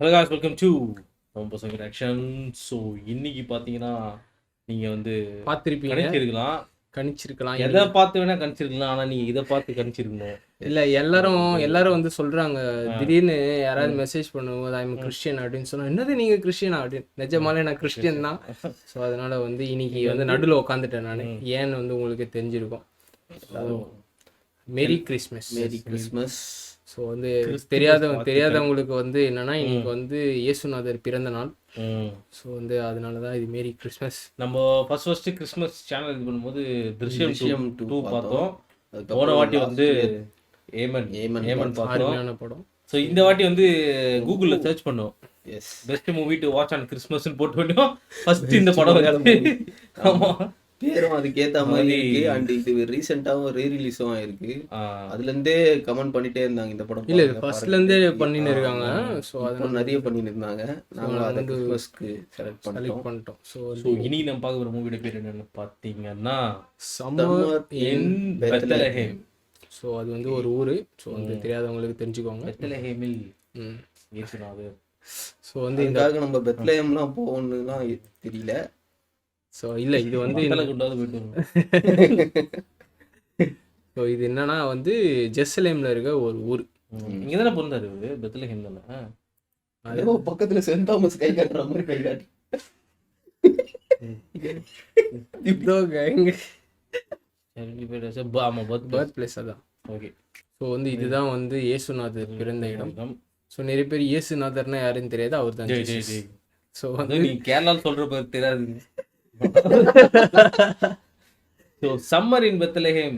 Hello guys, welcome to நம்ம பசங்க action. So இன்னைக்கு பார்த்தீங்கன்னா நீங்கள் வந்து பார்த்துருப்பீங்க, கணிச்சிருக்கலாம், கணிச்சிருக்கலாம். எதை பார்த்து வேணா கணிச்சிருக்கலாம். ஆனால் நீங்கள் இதை பார்த்து கணிச்சிருக்கணும். இல்லை, எல்லாரும் வந்து சொல்கிறாங்க, திடீர்னு யாராவது மெசேஜ் பண்ணும்போது ஐம் கிறிஸ்டியன் அப்படின்னு சொன்னா, என்னது நீங்கள் கிறிஸ்டியனா அப்படின்னு. நிஜமாலே நான் கிறிஸ்டியன் தான். ஸோ அதனால வந்து இன்னைக்கு வந்து நடுவில் உட்காந்துட்டேன் நான். ஏன்னு வந்து உங்களுக்கு தெரிஞ்சிருக்கும். Merry Christmas. Merry Christmas. So வந்து தெரியாதவங்களுக்கு வந்து என்னன்னா, இன்னைக்கு வந்து இயேசுநாதர் பிறந்த நாள். ஸோ வந்து அதனால தான் இது மேரி கிறிஸ்மஸ். நம்ம ஃபர்ஸ்ட் கிறிஸ்மஸ் சேனல் இது பண்ணும்போது திருஷ்யம் திருஷ்யம் 2 பார்த்தோம். அதுக்கப்புறம் போன வாட்டி last வந்து year ஏமன் ஏமன் பார்த்தோம். அருமையான படம். ஸோ இந்த வாட்டி வந்து கூகுளில் சர்ச் பண்ணோம், yes best movie to watch on கிறிஸ்மஸ்ன்னு போட்டு பண்ணோம். ஃபர்ஸ்ட் இந்த படம் வருது. ஆமாம், பேரும் அதுக்கேத்த மாதிரி இருக்கு. அண்ட் இது ரீசெண்டாவும் ரீரிலீஸும் ஆயிருக்கு. அதுல இருந்தே கமெண்ட் பண்ணிட்டே இருந்தாங்க இந்த படம் இல்லை, பாருங்க, ஃபர்ஸ்ட்ல பாருங்க. இருந்தே பண்ணின்னு இருக்காங்க. ஸோ இப்போ அதனால நிறைய பண்ணிட்டு இருந்தாங்க. நாங்க அதை வந்து கிறிஸ்மஸ்க்கு செலக்ட் செலக்ட் பண்ணிட்டோம். பண்ணிட்டோம். ஸோ ஸோ இன்னைக்கு நம்ம பார்க்க போகிற மூவியோட பேர் என்னன்னு பார்த்தீங்கன்னா summer Summer in in Bethlehem. So அது வந்து ஒரு ஊர். ஸோ வந்து தெரியாதவங்களுக்கு தெரிஞ்சுக்கோங்க. பெத்லஹேமில் ம். இயேசுநாதர். ஸோ வந்து இந்த இதுக்காக நம்ம பெத்லஹேம்லாம் போகணும்லாம் தெரியல. ஸோ இல்லை, இது வந்து மத்தள குண்டாவது போயிட்டு வரணும். ஸோ இது என்னன்னா வந்து ஜெருசலேம்ல இருக்க ஒரு ஊர். இங்க தானே பிறந்தாரு இவரு, பெத்லஹேம் தானே. ஏதோ பக்கத்துல சென்ட் தாமஸ் கை காட்டுற மாதிரி கை காட்டு. ஆமா, பர்த் பிளேஸ் அதான். ஓகே. ஸோ வந்து இதுதான் வந்து இயேசுநாதர் பிறந்த இடம். ஸோ நிறைய பேர் இயேசுநாதர்னா யாருன்னு தெரியாது, அவர் தான். ஜெய் ஜெய் ஜெய். ஸோ அது நீ கேரளால சொல்ற பேர் தெரியாது. ஸோ சம்மர் இன் பெத்லஹேம்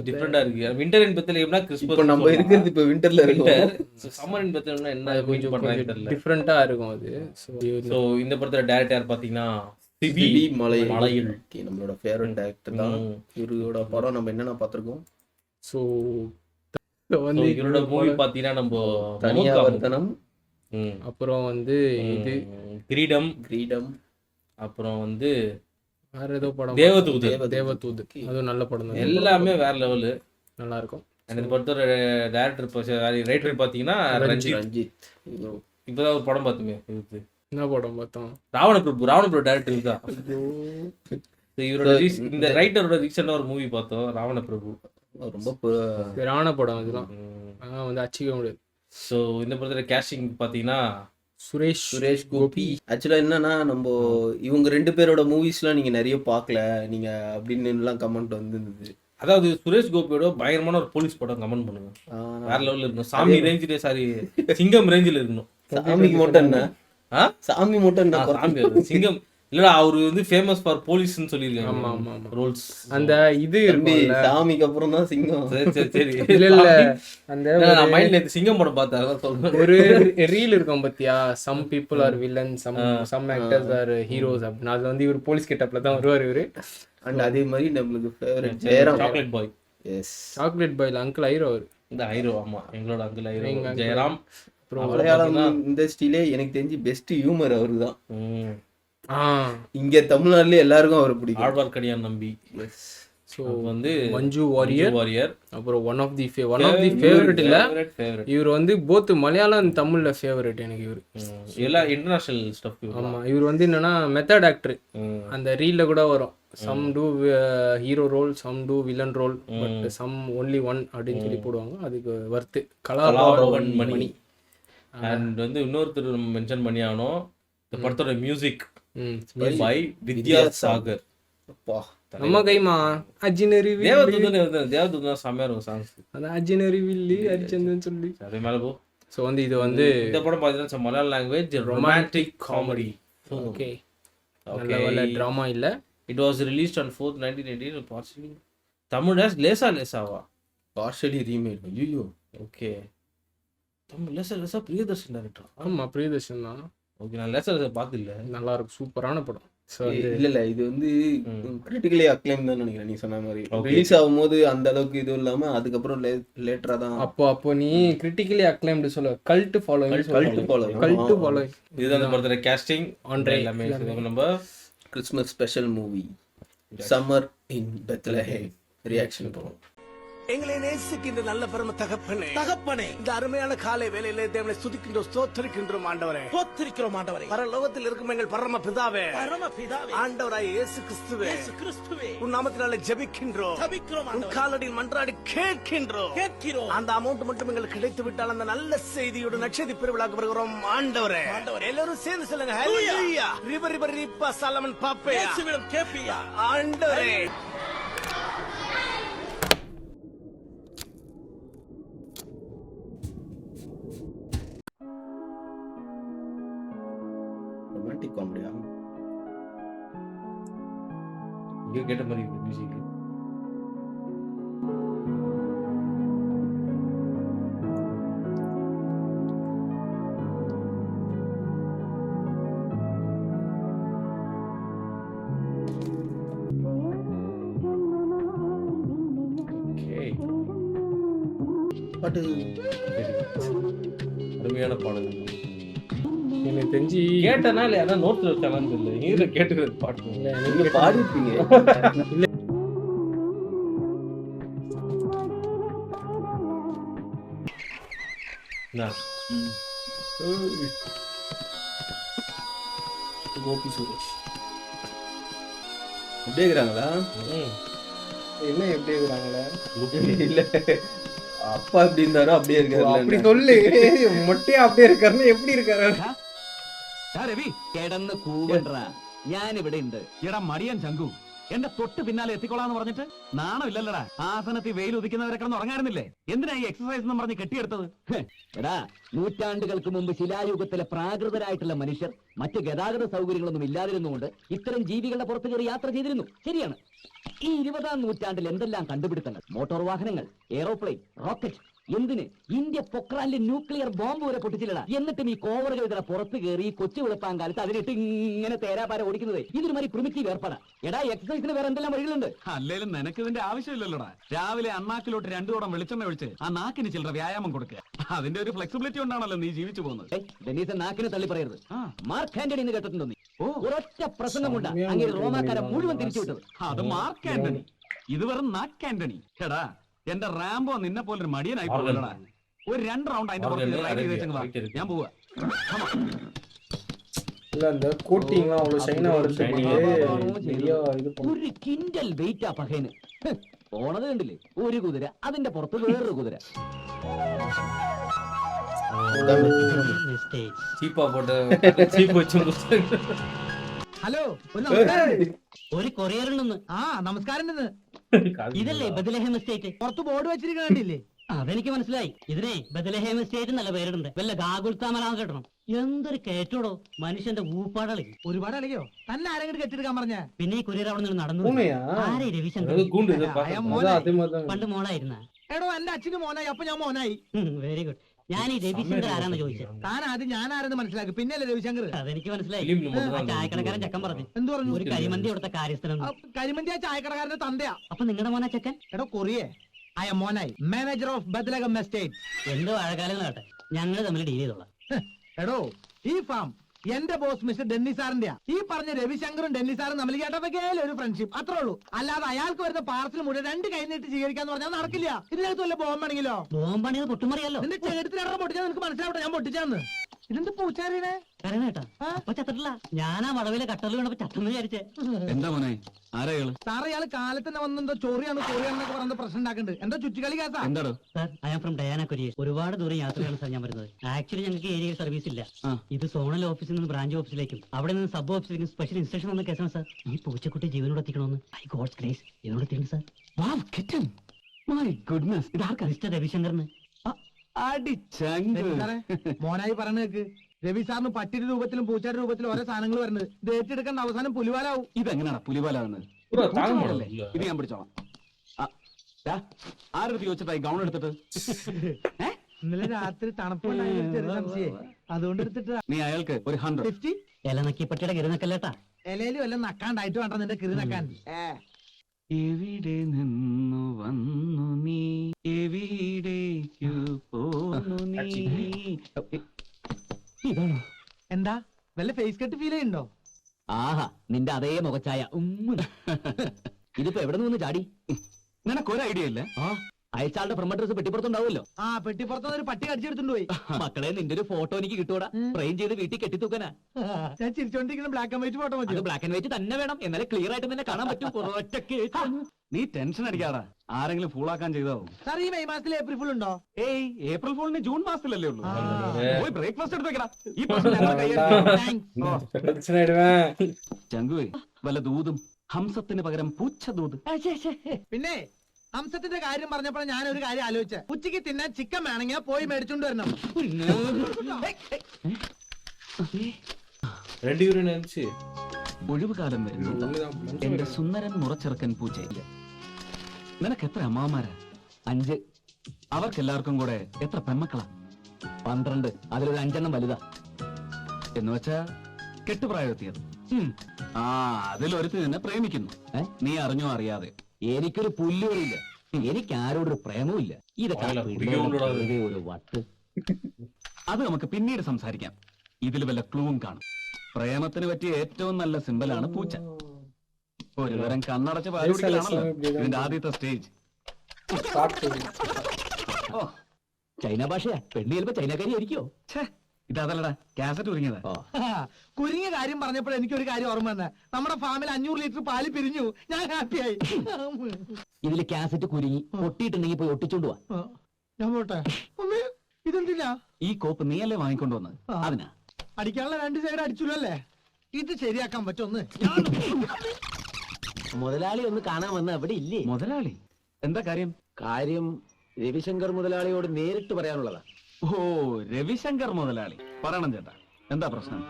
டிஃப்ரெண்டா இருக்கு. வின்டர் இன் பெத்லஹேம்னா இப்போ கிறிஸ்மஸ். நம்ம இருக்கிறது இப்போ விண்டர்ல இருக்கோம். சம்மர் இன் பெத்லஹேம்னா என்ன கொஞ்சம் பண்றாங்க தெரியல. டிஃப்ரெண்ட்டாக இருக்கும் அது. ஸோ ஸோ இந்த படத்தோட டைரக்டர் யார் பார்த்தீங்கன்னா சிபி சிபி மலையில். மலையில். நம்மளோட ஃபேவரட் டைரக்டர் தான். இவரோட படம் நம்ம என்னென்ன பார்த்துருக்கோம். ஸோ So, வந்து இவரோட மூவி பார்த்தீங்கன்னா நம்ம தனியாவர்த்தனம், அப்புறம் வந்து இது கிரீடம், கிரீடம், அப்புறம் வந்து வேற ஏதோ படம் தேவதூது. தேவதூது. அதுவும் நல்ல படம் தான். எல்லாமே வேற லெவலு. நல்லா இருக்கும். இந்த படத்தோட டைரக்டர் ரைட்டர் பார்த்தீங்கன்னா ரஞ்சித். ரஞ்சித். ஐயோ, இப்போதான் ஒரு படம் பார்த்துமே, இது என்ன படம் பார்த்தோம்? ராவணபிரபு டைரக்டர் தான். இவரோட இந்த ரைட்டரோட ரீசெண்டாக ஒரு மூவி பார்த்தோம், ராவணபிரபு. ரொம்ப பிரான படம் அதெல்லாம். ஆனால் வந்து அச்சிக்க முடியாது. ஸோ இந்த படத்தோட கேஸ்டிங் பார்த்தீங்கன்னா சுரேஷ் கோபி. ஆக்சுவலா என்னன்னா, நம்ம இவங்க ரெண்டு பேரோட மூவிஸ்லாம் நீங்க நிறைய பார்க்கல நீங்க அப்படின்னு எல்லாம் கமெண்ட் வந்திருந்தது. அதாவது சுரேஷ் கோபியோட பயங்கரமான ஒரு போலீஸ் படம் கமெண்ட் பண்ணுங்க, வேற லெவலில் இருக்கணும். சாமி ரேஞ்சிலே, சாரி சிங்கம் ரேஞ்சில் இருக்கணும். சாமிக்கு மட்டும் என்ன, சாமி மட்டும் என்ன, சாமி சிங்கம் இல்லடா, அவரு வந்து ஃபேமஸ் ஃபார் போலீஸ்னு சொல்லியிருக்காங்க. ஆமா ஆமா ஆமா. ரோல்ஸ் அந்த இது தம்பி, இருக்கும்ல. சாமிக்கு அப்புறம் தான் சிங்கம். சரி இல்ல இல்ல, அந்த நான் மைண்ட்ல நேத்து சிங்கம் படம் பார்த்தேன், அதான் சொல்றேன். ஒரு ரீல் இருக்கும் பாத்தியா, some people are villain, some actors are heroes அப்படின்னு. அதுல வந்து இவர் போலீஸ் கெட்டப்ல தான் வருவார் இவரு. அண்ட் அதே மாதிரி நம்மளுக்கு favourite Jayaram. Chocolate boy. Yes, chocolate பாய்ல அங்கிள் ஐரோ அவரு. இந்த ஹீரோ. ஆமா, எங்களோட அங்கிள் ஹீரோ எங்க uncle. ஜெயராம். மலையாளம் இண்டஸ்ட்ரியிலே எனக்கு தெரிஞ்சு பெஸ்ட் ஹியூமர் அவரு தான். இங்க தமிழ்நாட்டுல எல்லாருக்கும் அவரை பிடிக்கும். ஆழ்வார்க்கடியான் நம்பி. ஸோ வந்து மஞ்சு வாரியர். வாரியர். அப்புறம் ஒன் ஆஃப் தி ஃபேவரட் இல்ல, இவர் வந்து போத் மலையாளம் தமிழ்ல ஃபேவரட் எனக்கு இவர். எல்லா இன்டர்நேஷனல் ஸ்டஃப். ஆமா, இவர் வந்து என்னன்னா மெத்தட் ஆக்டர். அந்த ரீல்ல கூட வரும், some two hero role, some two villain role, but some only one அப்படின்னு சொல்லி போடுவாங்க. அதுக்கு வர்த்து கலாபவன் மணி. அண்ட் வந்து இன்னொருத்தர் மென்ஷன் பண்ணி ஆகணும், இந்த படத்தோட மியூசிக் பை வித்யாசாகர். நம்ம கைமா அர்ஜுனரி தேவதூதன் செம்மையா இருக்கும் சாங்ஸ். அதான் அர்ஜுனரி வில்லி அர்ஜுனன் சொல்லி அதே மேல போ. ஸோ வந்து இது வந்து இந்த படம் பார்த்தீங்கன்னா Malayala language romantic comedy. Okay, நல்ல ட்ராமா இல்ல. It was released on 4th 1980. Partially Tamil லேசாவா பார்ஷலி ரீமேக். ஐயோ, ஓகே. தமிழ் லேசா பிரியதர்ஷன் டைரக்டர். ஆமா, பிரியதர்ஷன் தான். ஓகே, நான் லேசா பார்த்துல. நல்லா இருக்கும், சூப்பரான படம். இல்ல இது வந்து கிரிட்டிக்கலி அக்ளைம் தான் நினைக்கிறேன். நீ சொன்ன மாதிரி ரிலீஸ் ஆகும்போது அந்த அளவுக்கு இது இல்லாம அதுக்கப்புறம் லேட்டரா தான். அப்போ நீ கிரிட்டிக்கலி அக்ளைம்டு சொல்ல, கல்ட் ஃபாலோயிங். இதுதான் இந்த படத்தோட கேஸ்டிங் எல்லாமே. நம்ம கிறிஸ்மஸ் ஸ்பெஷல் மூவி சம்மர் இன் பெத்லஹேம் ரியாக்ஷன் போறோம். எங்களை நேசிக்கின்ற நல்ல பெரும தகப்பனே இந்த அருமையான காலை வேளையிலே தேவனை ஸ்துதிக்கின்றோம் ஸ்தோத்திரிக்கின்றோம் ஆண்டவரே பரலோகத்தில் இருக்கும் எங்கள் பரம பிதாவே ஆண்டவராய் இயேசு கிறிஸ்துவே உன் நாமத்தினாலே ஜெபிக்கின்றோம் உன் காலடியில் மன்றாடி கேட்கின்றோம் அந்த அமௌண்ட் மட்டும் எங்களுக்கு கிடைத்து விட்டால் அந்த நல்ல செய்தியோடு நட்சத்திர பெருவிழாக்கு வருகிறோம் ஆண்டவரே எல்லாரும் சேர்ந்து சொல்லுங்க ஹல்லேலூயா ரிவர் ரிப்பா சாலமன் பாப்பே இயேசுவிடம் கேப்பியா ஆண்டவரே ரொமான்டிக் காமெடியா? இங்க கேட்ட மாதிரி மியூசிக். பாட்டு அருமையான பாடல். எனக்கு தெரிஞ்சு கேட்டனா இல்ல யாரா நோட்ல வச்சாங்கன்னு தெரியல. நீங்க கேட்டுக்கிறது பாட்டு. நீங்க பாடிருப்பீங்க. கோபி சுரேஷ் அப்படியே இருக்கிறாங்களா? என்ன எப்படி இருக்கிறாங்களா? இல்ல அப்பா எப்படி இருந்தாரோ அப்படியே அப்படி இருக்காரு. சொல்லு. மொட்டையா அப்படியே இருக்காருன்னு எப்படி இருக்காரு? രവി കിടന്ന് കൂവണ്ട ഞാൻ ഇവിടെ ഉണ്ട്. എടാ മടിയൻ ചങ്കു എന്റെ തൊട്ട് പിന്നാലെ എത്തിക്കൊള്ളാന്ന് പറഞ്ഞിട്ട് നാണം ഇല്ലല്ലടാ. ആസനത്തിൽ വെയിൽ ഉദിക്കുന്നവരെ കിടന്ന് ഉറങ്ങാറുന്നില്ലേ? എന്തിനാ ഈ എക്സസൈസ് എന്ന് പറഞ്ഞ് കെട്ടിയെടുത്തത്? എടാ നൂറ്റാണ്ടുകൾക്ക് മുമ്പ് ശിലായുഗത്തിലെ പ്രാകൃതരായിട്ടുള്ള മനുഷ്യർ മറ്റ് ഗതാഗത സൗകര്യങ്ങളൊന്നും ഇല്ലാതിരുന്നുകൊണ്ട് ഇത്തരം ജീവികളുടെ പുറത്ത് കയറി യാത്ര ചെയ്തിരുന്നു. ശരിയാണ്. ഈ 20-ാം നൂറ്റാണ്ടിൽ എന്തെല്ലാം കണ്ടുപിടുത്തങ്ങൾ, മോട്ടോർ വാഹനങ്ങൾ, എയറോപ്ലെയിൻ, റോക്കറ്റ്, എന്തിന് ഇന്ത്യ പൊക്രാനിലെ ന്യൂക്ലിയർ ബോംബ് വരെ പൊട്ടിച്ചില്ലടാ. എന്നിട്ടും ഈ കോവറുകൾ ഇതിനെ പുറത്ത് കയറി കൊച്ചു വെളുപ്പാൻ കാലത്ത് അതിനിട്ട് ഇങ്ങനെ തേരാപാര ഓടിക്കുന്നത് ഇതൊരു മാതിരി പ്രിമിറ്റീവ് ഏർപ്പാടാ. എടാ എക്സസൈസിന് വേറെ എന്തെല്ലാം വഴികളുണ്ട്? അല്ലേലും നിനക്ക് ഇതിന്റെ ആവശ്യമില്ലല്ലോടാ. രാവിലെ അണ്ണാക്കിലോട്ട് 2 കുടം വെളിച്ചെണ്ണ ഒഴിച്ച് ആ നാക്കിന് ചില്ലറ വ്യായാമം കൊടുക്കുക. അതിന്റെ ഒരു ഫ്ലെക്സിബിലിറ്റി കൊണ്ടാണല്ലോ നീ ജീവിച്ചു പോകുന്നത്. ഡെന്നീസ് നാക്കിന് തള്ളി പറയരുത്. മാർക്ക് ആന്റണി എന്ന് കേട്ടിട്ടുണ്ടോ നീ? ഒരൊറ്റ പ്രസംഗം കൊണ്ടാ അങ്ങനെ റോമാക്കാരെ മുഴുവൻ തിരിച്ചുവിട്ടത്. അത് മാർക്ക് ആന്റണി, ഇത് വെറും നാക്ക് ആന്റണി. എടാ എന്റെ റാംബോ നിന്നെ പോലെ ഒരു മടിയനായി പോകലടാ. ഒരു 2 റൗണ്ട് അതിന്റെ പുറത്ത് റൈഡ് ചെയ്തേച്ചെന്ന് വാ. ഞാൻ പോവാ. இல்ல அந்த கோட்டிங்லாம் அவ்வளவு ஷைனா வரதுக்கு நிறைய இது ഒരു കിൻഡൽ വെയിറ്റാ പകേന്. പോണത് കണ്ടില്ലേ? ഒരു കുതിര, അതിന്റെ പുറത്ത് വേറൊരു കുതിര. ചീപ്പാ പോട്ട് ചീപ്പ് വെച്ചു. ഹലോ ഒരു കൊറിയർ ഉണ്ടെന്ന്. ആ നമസ്കാരം. ഇതല്ലേ ബദലഹേം എസ്റ്റേറ്റ്? പുറത്ത് ബോർഡ് വെച്ചിരിക്കണ്ടില്ലേ? അതെനിക്ക് മനസ്സിലായി. ഇതിനെ ബദലഹേം എസ്റ്റേറ്റ് നല്ല പേരിടുണ്ട്. വല്ല ഗാഗുൽത്താമലാന്ന് കേട്ടണം. എന്തൊരു കേറ്റോടോ, മനുഷ്യന്റെ ഊപ്പാടളി. ഒരുപാട് അളകിയോ? തന്നെ ആരെങ്കിലും കെട്ടിയെടുക്കാൻ പറഞ്ഞ? പിന്നെ ഈ കൊറിയർ അവിടെ നിന്ന് നടന്നു. ആരെ രവിശങ്കർ? പണ്ട് മോളായിരുന്ന. എടോ എന്റെ അച്ഛന് മോനായി, അപ്പൊ ഞാൻ മോനായി. Very good. ഞാൻ ഈ രവിശങ്കർ ആരാന്ന് ചോദിച്ചത്. താൻ ആദ്യം ഞാൻ ആരെന്ന് മനസ്സിലാക്കി, പിന്നല്ലേ രവിശങ്കർ? അതെനിക്ക് മനസ്സിലായി. ചായക്കടക്കാരൻ ചെക്കൻ പറഞ്ഞു. എന്ത് പറഞ്ഞു? ഒരു കരിമന്തി അവിടുത്തെ കാര്യസ്ഥനം. കരിമന്തി ആ ചായക്കടക്കാരന്റെ തന്തയാ. അപ്പൊ നിങ്ങളുടെ മോനാ ചെക്കൻ? എടോ കൊറിയേ മോനായി മാനേജർ ഓഫ് ബദലഹം എസ്റ്റേറ്റ്. എന്തോ അഴകാലം കേട്ടെ, ഞങ്ങൾ തമ്മിൽ ഡീൽ ചെയ്തോളാം. എടോ ഈ ഫാം എന്റെ ബോസ് മിസ്റ്റർ ഡെന്നി സാറിന്റെയാ. ഈ പറഞ്ഞ രവിശങ്കറും ഡെന്നി സാറും തമ്മിൽ കേട്ടതൊക്കെയല്ലേ ഒരു ഫ്രണ്ട്ഷിപ്പ്, അത്രേ ഉള്ളൂ. അല്ലാതെ അയാൾക്ക് വരുന്ന പാർസൽ മുഴുവൻ 2 കൈ നീട്ടി സ്വീകരിക്കാന്ന് പറഞ്ഞാൽ നടക്കില്ല. ഇതിനകത്ത് വല്ല ബോംബാണെങ്കിലോ? ബോംബാണെങ്കിൽ പൊട്ടുമറിയല്ലോ. നിന്റെ ചേട്ടത്തിനെ പൊട്ടിച്ചാൽ നിനക്ക് മനസ്സിലാവട്ടെ ഞാൻ പൊട്ടിച്ചാന്ന്. ഇതെന്ത് പൂച്ചാരിനെ ചത്തിട്ടില്ല. ഞാനാ വളവിലെ കട്ടറിൽ വീണപ്പോ ചത്തെന്ന് വിചാരിച്ചേ. എന്താ മോനെ ആരാള്? സാറ് ഇയാള് കാലത്ത് തന്നെ വന്നെന്തോ ചോറിയാണെന്നൊക്കെ പറയുന്നത് പ്രശ്നം ഉണ്ടാക്കുന്നുണ്ട്. എന്തോ ചുറ്റിക്കളി കേസാ. എന്താടോ? Sir I am from Diana courier. ഒരുപാട് ദൂരം യാത്രയാണ് സാർ ഞാൻ വരുന്നത്. ആക്ച്വലി ഞങ്ങൾക്ക് ഏരിയയിൽ സർവീസ് ഇല്ല. ഇത് സോണൽ ഓഫീസിൽ നിന്ന് ബ്രാഞ്ച് ഓഫീസിലേക്കും അവിടെ നിന്ന് സബ് ഓഫീസിലേക്കും സ്പെഷ്യൽ ഇൻസ്ട്രക്ഷൻ വന്ന കേസാണ് സാർ. ഈ പൂച്ചക്കുട്ടി ജീവനോട് എത്തിക്കണമെന്ന് ഐ ഗോഡ്സ് ഗ്രേസ് എന്നോട് എത്തിക്കണം sir. Wow kitten, my goodness. ഇതാർക്കാ? മിസ്റ്റർ രവിശങ്കറിന്. മോനായി പറഞ്ഞേക്ക്. രവി സാറിന് പട്ടിയുടെ രൂപത്തിലും പൂച്ചയുടെ രൂപത്തിലും ഓരോ സാധനങ്ങൾ വരുന്നത്. ഇത് ഏറ്റെടുക്കേണ്ട അവസാനം പുലിവാലാവും. ഇതെങ്ങനെയാണ് പുലിവാലാവുന്നത്? ഇത് ഞാൻ പിടിച്ചോളാം. ആരെടുത്ത് ചോദിച്ചിട്ടായി ഗൗൺ എടുത്തിട്ട്? ഇന്നലെ രാത്രി തണുപ്പുണ്ടായി, അതുകൊണ്ട് എടുത്തിട്ട്. നീ അയാൾക്ക് ഒരു 100. ഇല നക്കി പട്ടിയുടെ കിരുന്നക്കല്ലേട്ടാ. ഇലയിലും എല്ലാം നക്കാണ്ടായിട്ട് വേണ്ട നിന്റെ കിരി നക്കാൻ. എവിടെ നിന്നു വന്നു നീ, എവിടേക്കു പോന്നു നീ? ഇതാണോ? എന്താ വല്ല ഫേസ് കട്ട് ഫീൽ ചെയ്യുന്നുണ്ടോ? ആഹാ, നിന്റെ അതേ മുഖച്ചായ. ഇതിപ്പോ എവിടെ നിന്ന് ചാടി? നിനക്കൊരു ഐഡിയ ഇല്ല. അയച്ചാളുടെ ഫ്രം അഡ്രസ് പെട്ടിപ്പുറത്തുണ്ടാവുമല്ലോ. ആ പെട്ടിപ്പുറത്തുനിന്ന് ഒരു പട്ടി കടിച്ചെടുത്തോണ്ട് പോയി. മക്കളെ നിന്റെ ഒരു ഫോട്ടോ എനിക്ക് കിട്ടൂടാ. ഫ്രെയിം ചെയ്ത് വീട്ടിൽ കെട്ടിത്തൂക്കാനാ. ഞാൻ ചിരിച്ചോണ്ടിരിക്കുന്ന ബ്ലാക്ക് ആൻഡ് വൈറ്റ് ഫോട്ടോ മതി. അത് ബ്ലാക്ക് ആൻഡ് വൈറ്റ് തന്നെ വേണം, എന്നാലേ ക്ലിയർ ആയിട്ട് തന്നെ കാണാൻ പറ്റും. ഒറ്റ കേസ്. നീ ടെൻഷൻ അടിക്കാടാ, ആരെങ്കിലും ഫൂളാക്കാൻ ചെയ്താവും. സാർ ഈ മെയ് മാസത്തിൽ ഏപ്രിൽ ഫുൾ ഉണ്ടോ? ഏയ് ഏപ്രിൽ ഫൂളിന് ജൂൺ മാസത്തിലല്ലേ ഉള്ളൂ. പോയി ബ്രേക്ക്ഫാസ്റ്റ് എടുത്ത് വെക്കടാ. ഈ ചങ്കുവേ വല്ല ദൂതും, ഹംസത്തിന് പകരം പൂച്ച ദൂത്. പിന്നെ ഹംസത്തിന്റെ കാര്യം പറഞ്ഞപ്പോൾ ഞാൻ ഒരു കാര്യം ആലോചിച്ച. ഉച്ചയ്ക്ക് തിന്നാൻ ചിക്കൻ വേണമെങ്കിൽ പോയി മേടിച്ചോണ്ട് വരണം. 2 യൂറോ നിனைச்சு ഒഴിവുകാലം വരുന്നുണ്ടോ എന്റെ സുന്ദരൻ മുറച്ചെറുക്കൻ പൂച്ചയില്ല. നിനക്ക് എത്ര അമ്മാമാരാ? 5. അവർക്കെല്ലാവർക്കും കൂടെ എത്ര പെൺമക്കളാ? 12. അതിലൊരു 5 വലുതാ. എന്ന് വെച്ചാ കെട്ടുപ്രായത്തിയത്. ആ അതിലൊരുത്തി നിന്നെ പ്രേമിക്കുന്നു. നീ അറിഞ്ഞോ അറിയാതെ? എനിക്കൊരു പുല്ലുമില്ല, എനിക്ക് ആരോടൊരു പ്രേമവും ഇല്ല. ഇതൊക്കെ ഒരു വട്ട്. അത് നമുക്ക് പിന്നീട് സംസാരിക്കാം. ഇതിൽ വല്ല ക്ലൂവും കാണും. പ്രേമത്തിന് പറ്റിയ ഏറ്റവും നല്ല സിമ്പലാണ് പൂച്ച. ഒരു തരം കണ്ണടച്ച് പാല് കുടിക്കലാണല്ലോ ഇതിന്റെ ആദ്യത്തെ സ്റ്റേജ്. ഓ ചൈന ഭാഷയാ. പെണ്ണ് ചിലപ്പോ ചൈനക്കാരി ആയിരിക്കോ? ഇതല്ലടാ, കാസറ്റ് ഒരുങ്ങിയതാ. കുരുങ്ങിയ കാര്യം പറഞ്ഞപ്പോൾ എനിക്കൊരു കാര്യം ഓർമ്മ വന്ന. നമ്മുടെ ഫാമിൽ 500 ലിറ്റർ പാല് പിരിഞ്ഞു. ഞാൻ ഹാപ്പിയായി. ഇതില് കാസറ്റ് കുരുങ്ങി പൊട്ടിയിട്ടുണ്ടെങ്കിൽ പോയി ഒട്ടിച്ചോണ്ട് പോവാ. ഞാൻ പോട്ടെ. ഇതെന്തില്ല? ഈ കോപ്പ് നീയല്ലേ വാങ്ങിക്കൊണ്ടുവന്ന്? അതിനാ അടിക്കാനുള്ള 2 സൈഡ് അടിച്ചുല്ലോ അല്ലേ? ഇത് ശരിയാക്കാൻ പറ്റുമെന്ന്. മുതലാളി ഒന്ന് കാണാൻ വന്ന അവിടെ ഇല്ലേ? മുതലാളി എന്താ കാര്യം? കാര്യം രവിശങ്കർ മുതലാളിയോട് നേരിട്ട് പറയാനുള്ളതാ. ഓ രവിശങ്കർ മുതലാളി, പറയണം ചേട്ടാ, എന്താ പ്രശ്നം?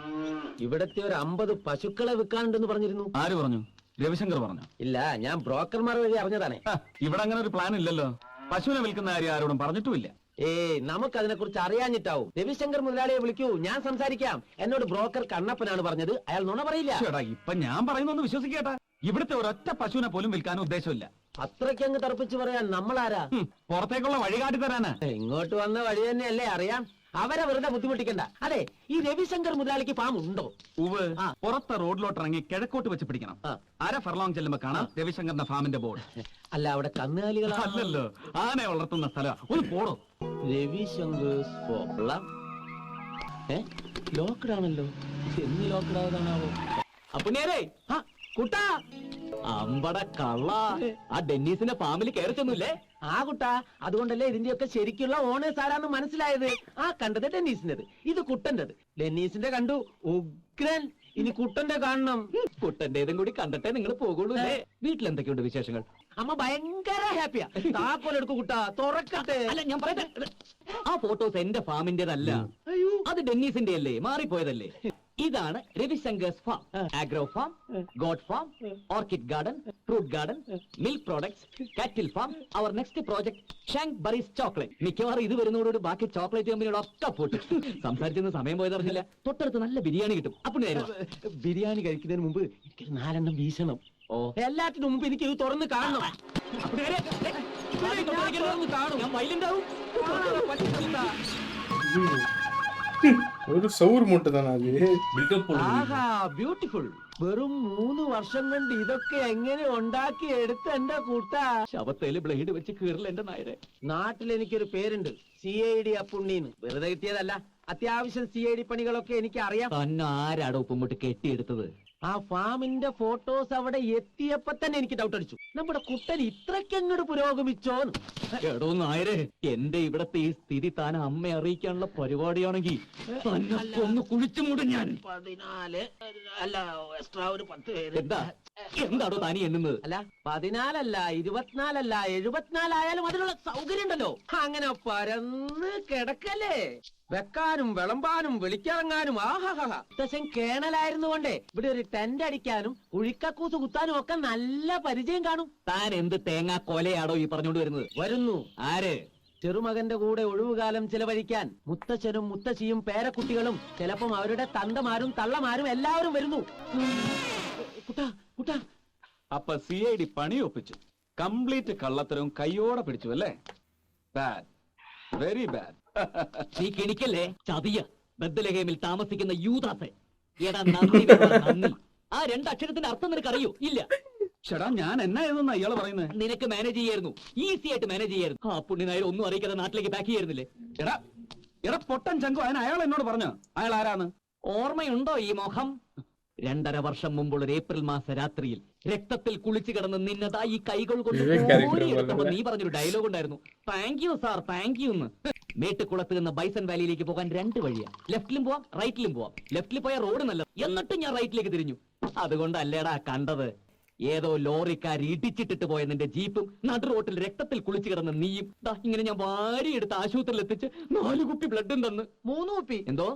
ഇവിടത്തെ ഒരു 50 പശുക്കളെ വിൽക്കാനുണ്ടെന്ന് പറഞ്ഞിരുന്നു. ആര് പറഞ്ഞു? രവിശങ്കർ പറഞ്ഞു? ഇല്ല, ഞാൻ ബ്രോക്കർമാർ വഴി അറിഞ്ഞതാണേ. ഇവിടെ അങ്ങനെ ഒരു പ്ലാൻ ഇല്ലല്ലോ. പശുവിനെ വിൽക്കുന്ന കാര്യം ആരോടും പറഞ്ഞിട്ടുമില്ല. നമുക്ക് അതിനെ കുറിച്ച് അറിയാഞ്ഞിട്ടാവും. രവിശങ്കർ മുതലാളിയെ വിളിക്കൂ, ഞാൻ സംസാരിക്കാം. എന്നോട് ബ്രോക്കർ കണ്ണപ്പനാണ് പറഞ്ഞത്. അയാൾ നുണ പറയില്ല. ചേട്ടാ ഇപ്പൊ ഞാൻ പറയുന്നൊന്ന് വിശ്വസിക്കേട്ടാ. ഇവിടുത്തെ ഒരൊറ്റ പശുവിനെ പോലും വിൽക്കാൻ ഉദ്ദേശമില്ല. അത്രയ്ക്ക് അങ്ങ് തറപ്പിച്ച് പറയാൻ നമ്മളാരാ? പുറത്തേക്കുള്ള വഴി കാട്ടി തരാനാ. ഇങ്ങോട്ട് വന്ന വഴി തന്നെയല്ലേ അറിയാം. അവരെ വെറുതെ ബുദ്ധിമുട്ടിക്കണ്ട. അതെ, ഈ രവിശങ്കർ മുതലാളിക്ക് ഫാം ഉണ്ടോ? ഉവ്, പുറത്തെ റോഡിലോട്ട് ഇറങ്ങി കിഴക്കോട്ട് വെച്ച് പിടിക്കണം. 1/2 ഫർലോങ് ചെല്ലുമ്പോ കാണാം രവിശങ്കറിന്റെ ഫാമിന്റെ ബോർഡ്. അല്ല, അവിടെ കന്നുകാലികൾ അല്ലല്ലോ, ആനയെ വളർത്തുന്ന സ്ഥലം. ഒന്ന് പോടോ. രവിശങ്കർ ലോക്ക്ഡ് ആണല്ലോ. എന്ന് ലോക്ക്ഡ് ആയതാണാവോ? അപ്പൊ നേരെ കുട്ടാ അമ്പട കള്ള ആ ഡെന്നീസിന്റെ ഫാമിൽ കയറി ചെന്നില്ലേ? ആ കുട്ടാ, അതുകൊണ്ടല്ലേ ഇതിന്റെയൊക്കെ ശരിക്കുള്ള ഓണേഴ്സ് ആരാന്ന് മനസ്സിലായത്. ആ കണ്ടത് ഡെന്നീസിന്റേത്, ഇത് കുട്ടന്റേത്. ഡെന്നീസിന്റെ കണ്ടു ഉഗ്രൻ. ഇനി കുട്ടന്റെ കാണണം. കുട്ടന്റേതും കൂടി കണ്ടിട്ടേ നിങ്ങൾ പോകുള്ളൂ. വീട്ടിൽ എന്തൊക്കെയുണ്ട് വിശേഷങ്ങൾ? അമ്മ ഭയങ്കര ഹാപ്പിയാ. താക്കോലെടുക്കു കുട്ടാ, തുറക്കട്ടെ. അല്ല ഞാൻ പറയട്ടെ, ആ ഫോട്ടോസ് എന്റെ ഫാമിന്റേതല്ല, അത് ഡെന്നീസിന്റെ അല്ലേ, മാറിപ്പോയതല്ലേ. ഇതാണ് Ravishankar's farm. Agro farm, goat farm, orchid garden, fruit garden, milk products, cattle farm. അവർ നെക്സ്റ്റ് പ്രോജക്ട് ഷാങ്ക് ബറീസ് ചോക്ലേറ്റ്. മിക്കവാറും ഇത് വരുന്നതോടുകൂടി ബാക്കി ചോക്ലേറ്റ് കമ്പനിയുടെ ഒക്കെ പോട്ട്. സംസാരിച്ചെന്ന് സമയം പോയതറിഞ്ഞില്ല. തൊട്ടടുത്ത് നല്ല ബിരിയാണി കിട്ടും. അപ്പോൾ ബിരിയാണി കഴിക്കുന്നതിന് മുമ്പ് എനിക്ക് 4 എണ്ണം വീശണം. എല്ലാത്തിനും മുമ്പ് എനിക്ക് ഇത് തുറന്ന് കാണണം. ഞാൻ വൈലന്റാവും. ഒരു സൗർ മുട്ട ബ്യൂട്ടിഫുൾ. വെറും 3 വർഷം കൊണ്ട് ഇതൊക്കെ എങ്ങനെ ഉണ്ടാക്കി എടുത്ത എന്റെ കൂട്ടാ. ശവത്തേല് ബ്ലേഡ് വെച്ച് കീറില്ല എന്റെ നായരെ. നാട്ടിൽ എനിക്കൊരു പേരുണ്ട്, CID അപ്പുണ്ണീന്ന്. വെറുതെ കിട്ടിയതല്ല, അത്യാവശ്യം CID പണികളൊക്കെ എനിക്ക് അറിയാം. തന്നെ ആരാടോ ഉപ്പുമുട്ട് കെട്ടിയെടുത്തത്? ആ ഫാമിന്റെ ഫോട്ടോസ് അവിടെ എത്തിയപ്പോ തന്നെ എനിക്ക് ഡൗട്ട് അടിച്ചു, നമ്മുടെ കുട്ടൻ ഇത്രയ്ക്ക് അങ്ങോട്ട് പുരോഗമിച്ചോന്ന്. എടോ നായരെ, എന്റെ ഇവിടത്തെ ഈ സ്ഥിതി താൻ അമ്മയെ അറിയിക്കാനുള്ള പരിപാടിയാണെങ്കിൽ ഒന്ന് കുഴിച്ചു മൂടും ഞാൻ. 14 അല്ല, എക്സ്ട്രാ ഒരു 10 പേര്. എന്താണോ താനി എണ്ണുന്നത്? അല്ല 14 അല്ല, 24 അല്ല, 74 ആയാലും അതിനുള്ള സൗകര്യം ഉണ്ടല്ലോ. അങ്ങനെ പരന്ന് കിടക്കല്ലേ, വെക്കാനും വിളമ്പാനും വെളിക്കിറങ്ങാനും. മുത്തശ്ശൻ കേണലായിരുന്നു കൊണ്ടേ ഇവിടെ ഒരു ടെന്റ് അടിക്കാനും കുഴിക്കക്കൂസ് കുത്താനും ഒക്കെ നല്ല പരിചയം കാണും. താൻ എന്ത് തേങ്ങാ കൊലയാടോ ഈ പറഞ്ഞോണ്ട് വരുന്നത്? വരുന്നു. ആര്? ചെറുമകന്റെ കൂടെ ഒഴിവുകാലം ചിലവഴിക്കാൻ മുത്തച്ഛനും മുത്തശ്ശിയും പേരക്കുട്ടികളും, ചിലപ്പം അവരുടെ തന്തമാരും തള്ളമാരും എല്ലാവരും വരുന്നു. കുട്ടാ കുട്ടാ. അപ്പൊ CID പണി ഒപ്പിച്ചു. കംപ്ലീറ്റ് കള്ളത്തരവും കയ്യോടെ പിടിച്ചു അല്ലേ? Bad, very bad. നീ കിണിക്കല്ലേ ചതിയ. ബത്ലഹേമിൽ താമസിക്കുന്ന യൂദാസെ. എടാ നന്ദി വേണ്ട, നന്ദി. ആ 2 അക്ഷരത്തിന്റെ അർത്ഥം നിനക്ക് അറിയോ? ഇല്ല. ചേട്ടാ ഞാൻ എന്നാ ഇതെന്നാ ഇയാള് പറയുന്നത്? നിനക്ക് മാനേജ് ചെയ്യായിരുന്നു, ഈസി ആയിട്ട് മാനേജ് ചെയ്യായിരുന്നു. ആ പുണ്യനായർ ഒന്നും അറിയിക്കാതെ നാട്ടിലേക്ക് പാക്ക് ചെയ്യായിരുന്നില്ലേ? എടാ എടാ പൊട്ടൻ ചങ്കു, അതിന് അയാൾ എന്നോട് പറഞ്ഞു അയാൾ ആരാന്ന്. ഓർമ്മയുണ്ടോ ഈ മുഖം? 2.5 വർഷം മുമ്പുള്ള ഒരു ഏപ്രിൽ മാസ രാത്രിയിൽ രക്തത്തിൽ കുളിച്ചു കിടന്ന് നിന്നതാ ഈ കൈകൾ കൊണ്ട് കോരിയെടുത്തപ്പോ നീ പറഞ്ഞൊരു ഡയലോഗ് ഉണ്ടായിരുന്നു, thank you sir, thank you എന്ന്. മേട്ടുകുളത്ത് നിന്ന് ബൈസൺ വാലിയിലേക്ക് പോകാൻ 2 വഴിയാ, ലെഫ്റ്റിലും പോവാം റൈറ്റിലും പോവാം. ലെഫ്റ്റിൽ പോയ റോഡ് നല്ലത്, എന്നിട്ടും ഞാൻ റൈറ്റിലേക്ക് തിരിഞ്ഞു. അതുകൊണ്ടല്ലേടാ കണ്ടത്, ഏതോ ലോറിക്കാർ ഇടിച്ചിട്ടിട്ട് പോയ നിന്റെ ജീപ്പും നടു റോട്ടിൽ രക്തത്തിൽ കുളിച്ചു കിടന്ന് നീയും. ഇങ്ങനെ ഞാൻ വാരിയെടുത്ത് ആശുപത്രിയിൽ എത്തിച്ച് 4 കുപ്പി ബ്ലഡും തന്ന്. 3 കുപ്പി. എന്തോ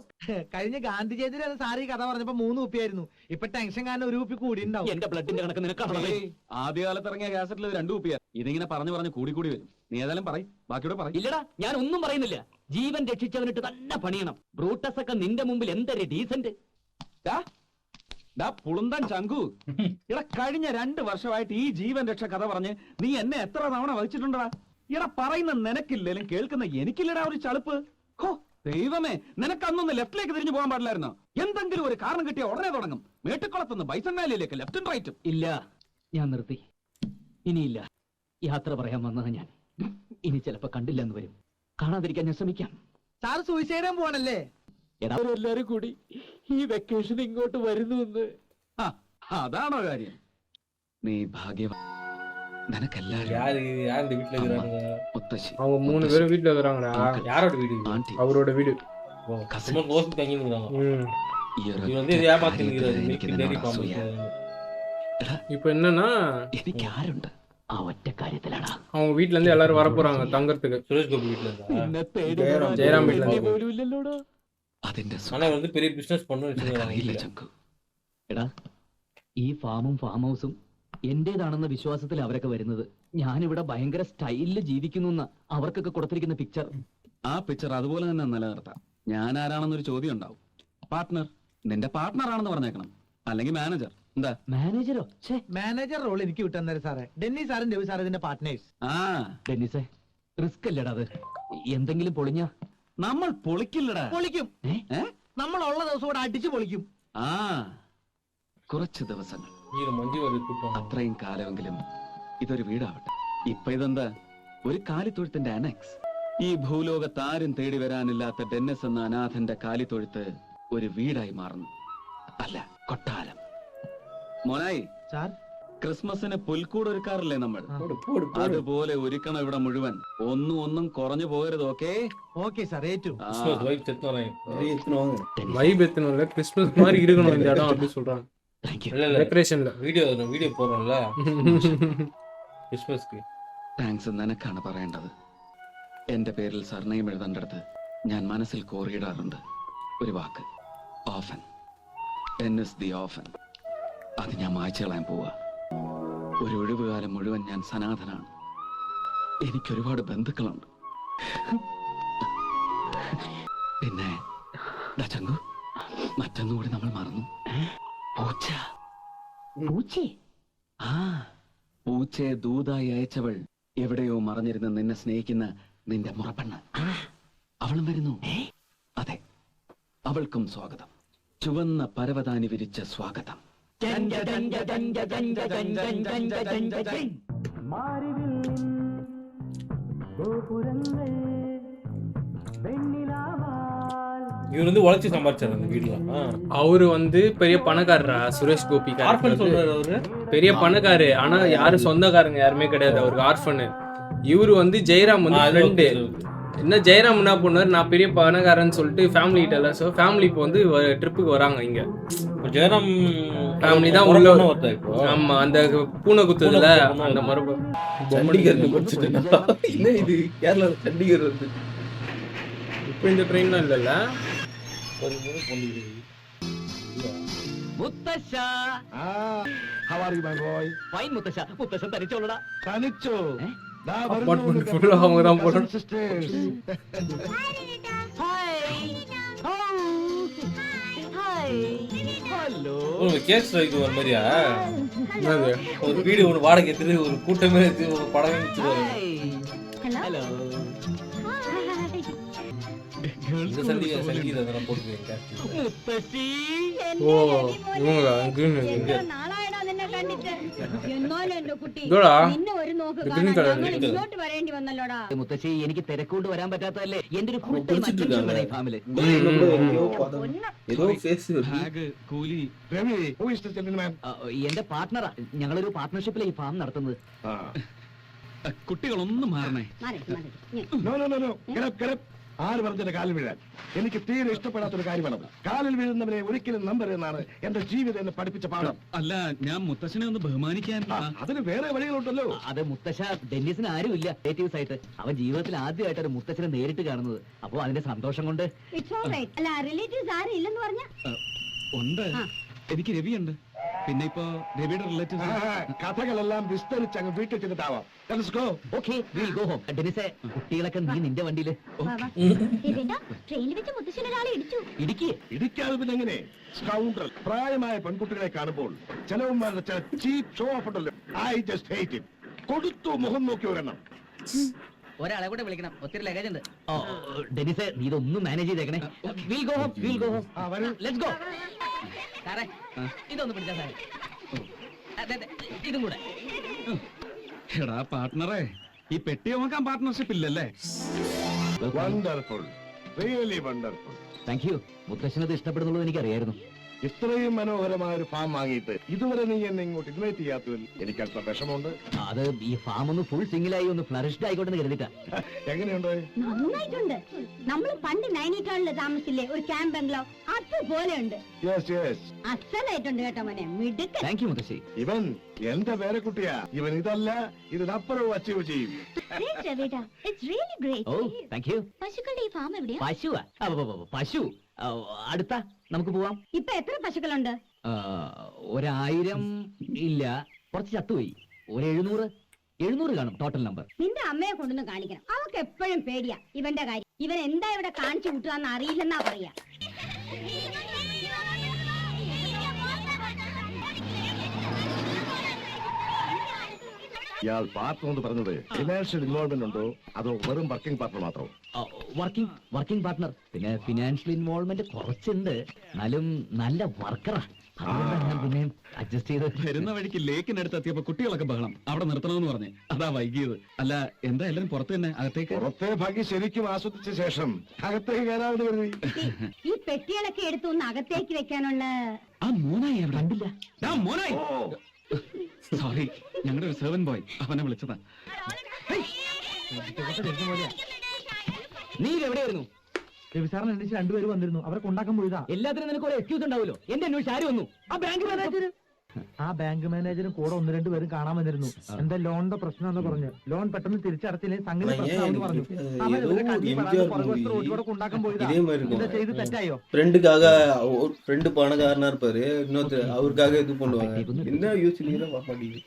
കഴിഞ്ഞ ഗാന്ധി ജയന്തി സാറി കഥ പറഞ്ഞപ്പോ 3 കുപ്പിയായിരുന്നു. ഇപ്പൊ ടെൻഷൻ കാരണം 1 കുപ്പി കൂടി ഉണ്ടാവും. എന്റെ ബ്ലഡിന്റെ കണക്ക് നിനക്കാണ്. ആദ്യകാലത്ത് ഇറങ്ങിയ കാസറ്റിൽ 2 കുപ്പിയാ. ഇതിങ്ങനെ പറഞ്ഞു കൂടി വരും. നീ ഏതായാലും പറയും, ബാക്കിയോടെ പറയും. ഇല്ലടാ, ഞാൻ ഒന്നും പറയുന്നില്ല. ജീവൻ രക്ഷിച്ചവനിട്ട് തന്നെ പണിയണം. ബ്രൂട്ടസ് ഒക്കെ നിന്റെ മുമ്പിൽ എന്തൊരു ഡീസന്റ്. പുളുന്തൻ ചങ്കു, ഇട കഴിഞ്ഞ 2 വർഷമായിട്ട് ഈ ജീവൻ രക്ഷ കഥ പറഞ്ഞ് നീ എന്നെ എത്ര തവണ വഹിച്ചിട്ടുണ്ടടാ? ഇട പറയുന്ന നിനക്കില്ലേലും കേൾക്കുന്ന എനിക്കില്ലടാ ഒരു ചളുപ്പ്. ഹോ ദൈവമേ, നിനക്കന്നൊന്ന് ലെഫ്റ്റിലേക്ക് തിരിഞ്ഞു പോകാൻ പാടില്ലായിരുന്നോ? എന്തെങ്കിലും ഒരു കാരണം കിട്ടിയ ഉടനെ തുടങ്ങും. മേട്ടുക്കുളത്തുനിന്ന് ബൈസൺ വാലിയിലേക്ക് ലെഫ്റ്റും റൈറ്റും. ഇല്ല, ഞാൻ നിർത്തി. ഇനിയില്ല. യാത്ര പറയാൻ വന്നത് ഞാൻ. ഇനി ചിലപ്പോ കണ്ടില്ലെന്ന് വരും. കാണാതിരിക്കാൻ ഞാൻ ശ്രമിക്കാം. സാർ സൂയിസൈഡ് പോവാണല്ലേ? എല്ലാരും കൂടി ഈ വെക്കേഷൻ ഇങ്ങോട്ട് വരുന്നു എന്ന്. അതാണോ കാര്യം? നീ ഭാഗ്യവാൻ. നിനക്കെല്ലാരും யாரு இந்த வீட்டுல இருக்கிறாங்க? മുത്തശ്ശി, அவங்க 3 பேரும் வீட்டுல இருக்கிறாங்கடா. யாரோட வீடு? ആന്റി, அவரோட வீடு. சும்மா கோஸ்ட் தங்கி நிக்கிறாங்க. ഈ ഒരു இது வந்து ஏமாத்தி நிக்கிறாரு. എനിക്ക് தேடி നിന്നോട് பாம்பு. അസൂയ. இப்போ என்னன்னா എനിക്ക് ആരുണ്ട്? ആ ഒറ്റ കാര്യത്തിലാടാ. அவங்க வீட்ல இருந்து எல்லாரும் வர போறாங்க தங்கறதுக்கு. சுரேஷ் கோபி வீட்டுல இருந்தா. ஜெயராம் வீட்டுல இருந்து. പോലും ഇല്ലല്ലോടാ. അതിന്റെ ஆனா வந்து பெரிய பிசினஸ் பண்ணு അറിയില്ല வச்சிருக்காங்க. ചങ്കു. എടാ, ഈ ഫാമും ഫാം ഹൗസും എന്റേതാണെന്ന വിശ്വാസത്തിൽ അവരൊക്കെ വരുന്നത്. ഞാനിവിടെ ഭയങ്കര സ്റ്റൈലില് ജീവിക്കുന്നു അവർക്കൊക്കെ കൊടുത്തിരിക്കുന്ന പിക്ചർ. ആ പിക്ചർ അതുപോലെ തന്നെ നിലനിർത്താം. ഞാൻ ആരാണെന്നൊരു ചോദ്യം ഉണ്ടാവും. പാർട്ട്ണർ, നിന്റെ പാർട്ട്ണർ ആണെന്ന് പറഞ്ഞേക്കണം, അല്ലെങ്കിൽ മാനേജർ. എന്താ? മാനേജരോ? മാനേജർ റോൾ എനിക്ക് വിട്ടുതന്നേരം സാറേ. ഡെന്നി സാറും രവി സാറും ഇതിന്റെ പാർട്ട്നേഴ്സ്. ഡെന്നിസേ, റിസ്ക് അല്ലടാ അത്. എന്തെങ്കിലും പൊളിഞ്ഞ നമ്മൾ പൊളിക്കില്ലടാ. പൊളിക്കും. നമ്മൾ ഉള്ള ദിവസം കൂടെ അടിച്ചു പൊളിക്കും. കുറച്ച് ദിവസങ്ങൾ, இது மஞ்சி ஒரு கூட்டம். അത്രയും കാലമെങ്കിലും ഇതൊരു വീടാവട്ടെ. ഇപ്പൊ ഇതെന്താ? ഒരു കാലിത്തൊഴുത്തിന്റെ അനക്സ്. ഈ ഭൂലോകത്ത് ആരും തേടി വരാനില്ലാത്ത ഡെന്നിസ് എന്ന അനാഥന്റെ കാലിത്തൊഴുത്ത് ഒരു വീടായി മാറുന്നു. അല്ല, കൊട്ടാരം. മോനായി സാർ, ക്രിസ്മസിന് പുൽക്കൂട് ഒരുക്കാറില്ലേ നമ്മൾ? അതുപോലെ ഒരുക്കണം ഇവിടെ മുഴുവൻ. ഒന്നും കുറഞ്ഞു പോകരുത്. ஓகே? ஓகே சார், ஏற்று. கிறிஸ்மஸ் வைப் செத்து வரேன். வைப் எத்தனும்ல கிறிஸ்மஸ் மாதிரி இருக்கணும் இந்த இடம் அப்படி சொல்றாங்க. இல்ல இல்ல, டெக்கரேஷன்ல வீடியோ போறோம்ல ക്രിസ്മസ്ക്ക്. താങ്ക്സ് നിനക്കാണ് പറയേണ്ടത്. എന്റെ പേരിൽ സർനെയിം എഴുതേണ്ടടുത്ത് ഞാൻ മനസ്സിൽ കോറിയിടാറുണ്ട് ഒരു വാക്ക്, ഓഫൻ. Dennis the orphan. അത് ഞാൻ മായ്ച്ചു കളയാൻ പോവാ. ഒരു ഒഴിവുകാലം മുഴുവൻ ഞാൻ സനാഥനാണ്. എനിക്കൊരുപാട് ബന്ധുക്കളുണ്ട്. പിന്നെ ചങ്കു, മറ്റൊന്നുകൂടി നമ്മൾ മറന്നു. പൂച്ച. പൂച്ചയെ ദൂതായി അയച്ചവൾ എവിടെയോ മറഞ്ഞിരുന്ന് നിന്നെ സ്നേഹിക്കുന്ന നിന്റെ മുറപ്പെണ്ണ്. അവളും വരുന്നു. അതെ, അവൾക്കും സ്വാഗതം. ചുവന്ന പരവതാനി വിരിച്ച സ്വാഗതം. இவர் வந்து உழைச்சி சம்பாதிச்சாரு அந்த வீடுல. அவரு வந்து பெரிய பணக்காரரா, சுரேஷ் கோபி ஆர்ஃபன் சொல்றாரு அவரு. பெரிய பணக்காரு, ஆனா யாரும் சொந்தக்காரங்க யாருமே கிடையாது அவருக்கு. ஆர்ஃபன். இவரு வந்து ஜெயராம் வந்து ஃப்ரெண்டு. என்ன ஜெயராம் என்ன பண்ணாரு, நான் பெரிய பணக்காரன்னு சொல்லிட்டு ஃபேமிலி கிட்ட எல்லாம் ஸோ ஃபேமிலி இப்போ வந்து ட்ரிப்புக்கு வராங்க இங்க. ஜெயராம் ஃபேமிலி தான் உள்ள. ஆமா, அந்த பூனை குத்துதுல அந்த மரபு. சண்டிகர் படிச்சுட்டேன். இல்ல இது கேரளா சண்டிகர் வந்து இப்போ இந்த ட்ரெயின்லாம் இல்லைல்ல. മുത്തശ്ശ. How are you, my boy? Fine മുത്തശ്ശ. മുത്തശ്ശൻ തനിച്ചോളടാ. തനിച്ചോ? அப்பார்ட்மெண்ட் ஃபுல்லா அவங்க தான் போறாங்க. ഹലോ. கேஸ் ஸ்ட்ரைக் வர மாதிரியா? என்னது? ஒரு வீடு ஒரு வாடகை எடுத்து ஒரு கூட்டமே எடுத்து ஒரு படம் எடுத்துருவாங்க. ഹലോ. இந்த சங்கீத அதெல்லாம் போட்டுருக்கேன். മുത്തശ്ശി. ஓ இவங்க கிரீன் எங்க? കണ്ടിട്ട് എന്നാലും എന്റെ കുട്ടി ഇതോടാ നിന്നെ ഒരു നോക്ക് ഇത് കാണാൻ green colour. ഞങ്ങൾ ഇങ്ങോട്ട് വരേണ്ടി വന്നല്ലോടാ. മുത്തശ്ശി എനിക്ക് തിരക്കൊണ്ട് വരാൻ പറ്റാത്തതല്ലേ എന്റെ ഒരു ഫുൾ ടൈം കുടിച്ചിട്ടിരിക്കാണ്. അറ്റൻഷൻ ഈ ഫാമിലി. ഏതോ ഫേസ് കൂലി Ravi who is the gentleman? എന്റെ പാർട്ട്ണറാ. ഞങ്ങളൊരു പാർട്ട്ണർഷിപ്പിലെ ഈ ഫാം നടത്തുന്നത്. കുട്ടികളൊന്നും മാറണേ. മാറി, മാറി. No, no, no, no. Get up, get up. ആര് പറഞ്ഞിട്ട് കാലിൽ വീഴാൻ? എനിക്ക് തീരെ ഇഷ്ടപ്പെടാത്തൊരു കാര്യമാണത്. കാലിൽ വീഴുന്നവരെ ഒരിക്കലും നമ്പരെന്നാണ് എന്റെ ജീവിതം എന്നെ പഠിപ്പിച്ച പാഠം. അല്ല ഞാൻ മുത്തശ്ശനെ ഒന്ന് ബഹുമാനിക്കാൻ. അതിന് വേറെ വഴികളുണ്ടല്ലോ. അത് മുത്തശ്ശ ഡെന്നിസിന് ആരുമില്ല റിലേറ്റീവ്സ് ആയിട്ട്. അവൻ ജീവിതത്തിൽ ആദ്യമായിട്ട് ഒരു മുത്തശ്ശനെ നേരിട്ട് കാണുന്നത്. അപ്പൊ അതിന്റെ സന്തോഷം കൊണ്ട് It's all right. അല്ല റിലേറ്റീവ്സ് ആരും ഇല്ലെന്ന് പറഞ്ഞ ഉണ്ട്. എനിക്ക് രവിയുണ്ട്. പിന്നെ ഇപ്പൊ രവിയുടെ റിലേറ്റീവ്സ്. കഥകളെല്ലാം വിസ്തരിച്ച് അങ്ങ് വീട്ടിൽ ചെന്നിട്ടാവാം. Let's go. Okay will go home. ഡെന്നിസെ കുട്ടികളൊക്കെ നീ നിന്റെ വണ്ടിയില് ട്രെയിനിൽ വെച്ച് മുത്തശ്ശൻ ഒരാളെ ഇടിച്ചു. ഇടുക്കി ഇടിക്കാതെ പിന്നെ എങ്ങനെ? സ്കൗണ്ടറൽ പ്രായമായ പെൺകുട്ടികളെ കാണുമ്പോൾ ചിലവന്മാരുടെ ചില ചീപ്പ് ഷോ ഓഫ് ഉണ്ടല്ലോ. I just hate it. കൊടുത്തു മുഖം നോക്കി ഒരെണ്ണം. ഒരാളെ കൂടെ വിളിക്കണം. ഒത്തിരി ലഗേജ് ഉണ്ട്. ഡെന്നിസെ നീ ഇതൊന്നും മാനേജ് ചെയ്തേക്കണേ. Will go home, will go home. Let's go. സാറേ ഇതൊന്ന് പിടിച്ചാ സാറേ. അതെ ഇതും കൂടെ. എടാ പാർട്ട്ണറെ ഈ പെട്ടി നോക്കാൻ പാർട്ട്ണർഷിപ്പ് ഇല്ലല്ലേ? Wonderful, really wonderful. Thank you. മുത്തശ്ശനത് ഇഷ്ടപ്പെടുന്നുള്ളത് എനിക്കറിയായിരുന്നു. ഇത്രയും മനോഹരമായ ഒരു ഫാം വാങ്ങിയിട്ട് ഇതുവരെ നീ എന്നെ ഇങ്ങോട്ട് ഇൻവൈറ്റ് ചെയ്യാത്തതിൽ എനിക്ക് അല്പം വിഷമമുണ്ട്. അത് ഈ ഫാം ഒന്ന് ഫുൾ സിംഗിളായി ഒന്ന് ഫ്ലറിഷ്ഡ് ആയിക്കോട്ടെ എന്ന് കരുതിട്ടാ. എങ്ങനെയുണ്ട്? നന്നായിട്ടുണ്ട്. നമ്മൾ പണ്ട് നൈനിറ്റാളിൽ താമസിച്ചില്ലേ ഒരു ക്യാമ്പ് ബംഗ്ലാവ്, അതുപോലെ ഉണ്ട്. അസലായിട്ടുണ്ട് കേട്ടോ മോനെ, മിടുക്കൻ. താങ്ക് യു മുത്തശ്ശി. ഇവൻ എന്റെ പേരക്കുട്ടിയാ. ഇവൻ ഇതല്ല ഇതിനപ്പുറവും അച്ചീവ് ചെയ്യും. ഓ താങ്ക് യു. പശുക്കളുടെ ഈ ഫാം എവിടെയാ? പശുവാ? പശു അടുത്ത നമുക്ക് പോവാം. ഇപ്പൊ എത്ര പശുക്കളുണ്ട്? 1000 ഇല്ല, കുറച്ച് ചത്തുപോയി. ഒരു 700 കാണും ടോട്ടൽ നമ്പർ. നിന്റെ അമ്മയെ കൊണ്ടൊന്ന് കാണിക്കണം. അവൾക്ക് എപ്പോഴും പേടിയാ ഇവന്റെ കാര്യം. ഇവൻ എന്താ ഇവിടെ കാണിച്ചു കൂട്ടുകാന്ന് അറിയില്ലെന്നാ പറയാ. ഇയാൾ പാർട്ണർ എന്ന് പറഞ്ഞത് ഫിനാൻഷ്യൽ ഇൻവോൾവ്മെന്റ് ഉണ്ടോ അതോ വെറും വർക്കിംഗ് പാർട്ണർ മാത്രമോ? Working partner. പിന്നെ ഫിനാൻഷ്യൽ ഇൻവോൾവ്മെന്റ് കുറച്ചുണ്ട്, എന്നാലും നല്ല വർക്കറാ. അതുകൊണ്ടാണ് ഞാൻ പിന്നെ അഡ്ജസ്റ്റ് ചെയ്ത്. വരുന്ന വഴിക്ക് ലേക്കിനടുത്ത് എത്തിയപ്പോ കുട്ടികളൊക്കെ ബഹളം. അവിടെ നിർത്തണമെന്ന് പറഞ്ഞ് അതാ വൈകിയത്. അല്ല എന്താ എല്ലാരും പുറത്ത് തന്നെ? അകത്തേക്ക് പുറത്തെ ഭംഗി ശരിക്കും ആസ്വദിച്ച ശേഷം അകത്തേക്ക് കയറാമെന്ന് കരുതി. ഈ പെട്ടികളൊക്കെ എടുത്തു ഒന്ന് അകത്തേക്ക് വെക്കാനുള്ള. ആ മോനായി അവിടെ കണ്ടില്ല. മോനായി സോറി, ഞങ്ങളുടെ ഒരു സെർവൻ ബോയ് അവനെ വിളിച്ചതാ. നീ എവിടെയായിരുന്നു? രവിസാറിന് അന്വേഷിച്ച് രണ്ടുപേരും വന്നിരുന്നു. അവരെ കൊണ്ടാക്കാൻ പോയതാ. എല്ലാത്തിനും നിനക്ക് ഒരു എക്സ്ക്യൂസ് ഉണ്ടാവുമല്ലോ. എന്റെ അന്വേഷിച്ച് ആര് വന്നു? ആ ബാങ്ക് മാനേജർ. ആ ബാങ്ക് മാനേജറും കൂടെ 1-2 പേരും കാണാൻ വന്നിരുന്നു. എന്താ ലോണിന്റെ പ്രശ്നം എന്ന് പറഞ്ഞു. ലോൺ പെട്ടെന്ന് തിരിച്ചടച്ചില്ലെങ്കിൽ സംഗതി പ്രശ്നമാണെന്ന് പറഞ്ഞു. റോഡിലൂടെ കൊണ്ടാക്കാൻ പോയതാ. എന്താ ചെയ്ത് തെറ്റായോ? ஃப்ரெண்டு பணக்காரனா இருப்பாரு, இன்னொருத்தர் அவருக்காக இது பண்ணுவாங்க. என்ன யோசிக்கிறீங்க மாட்டீங்க?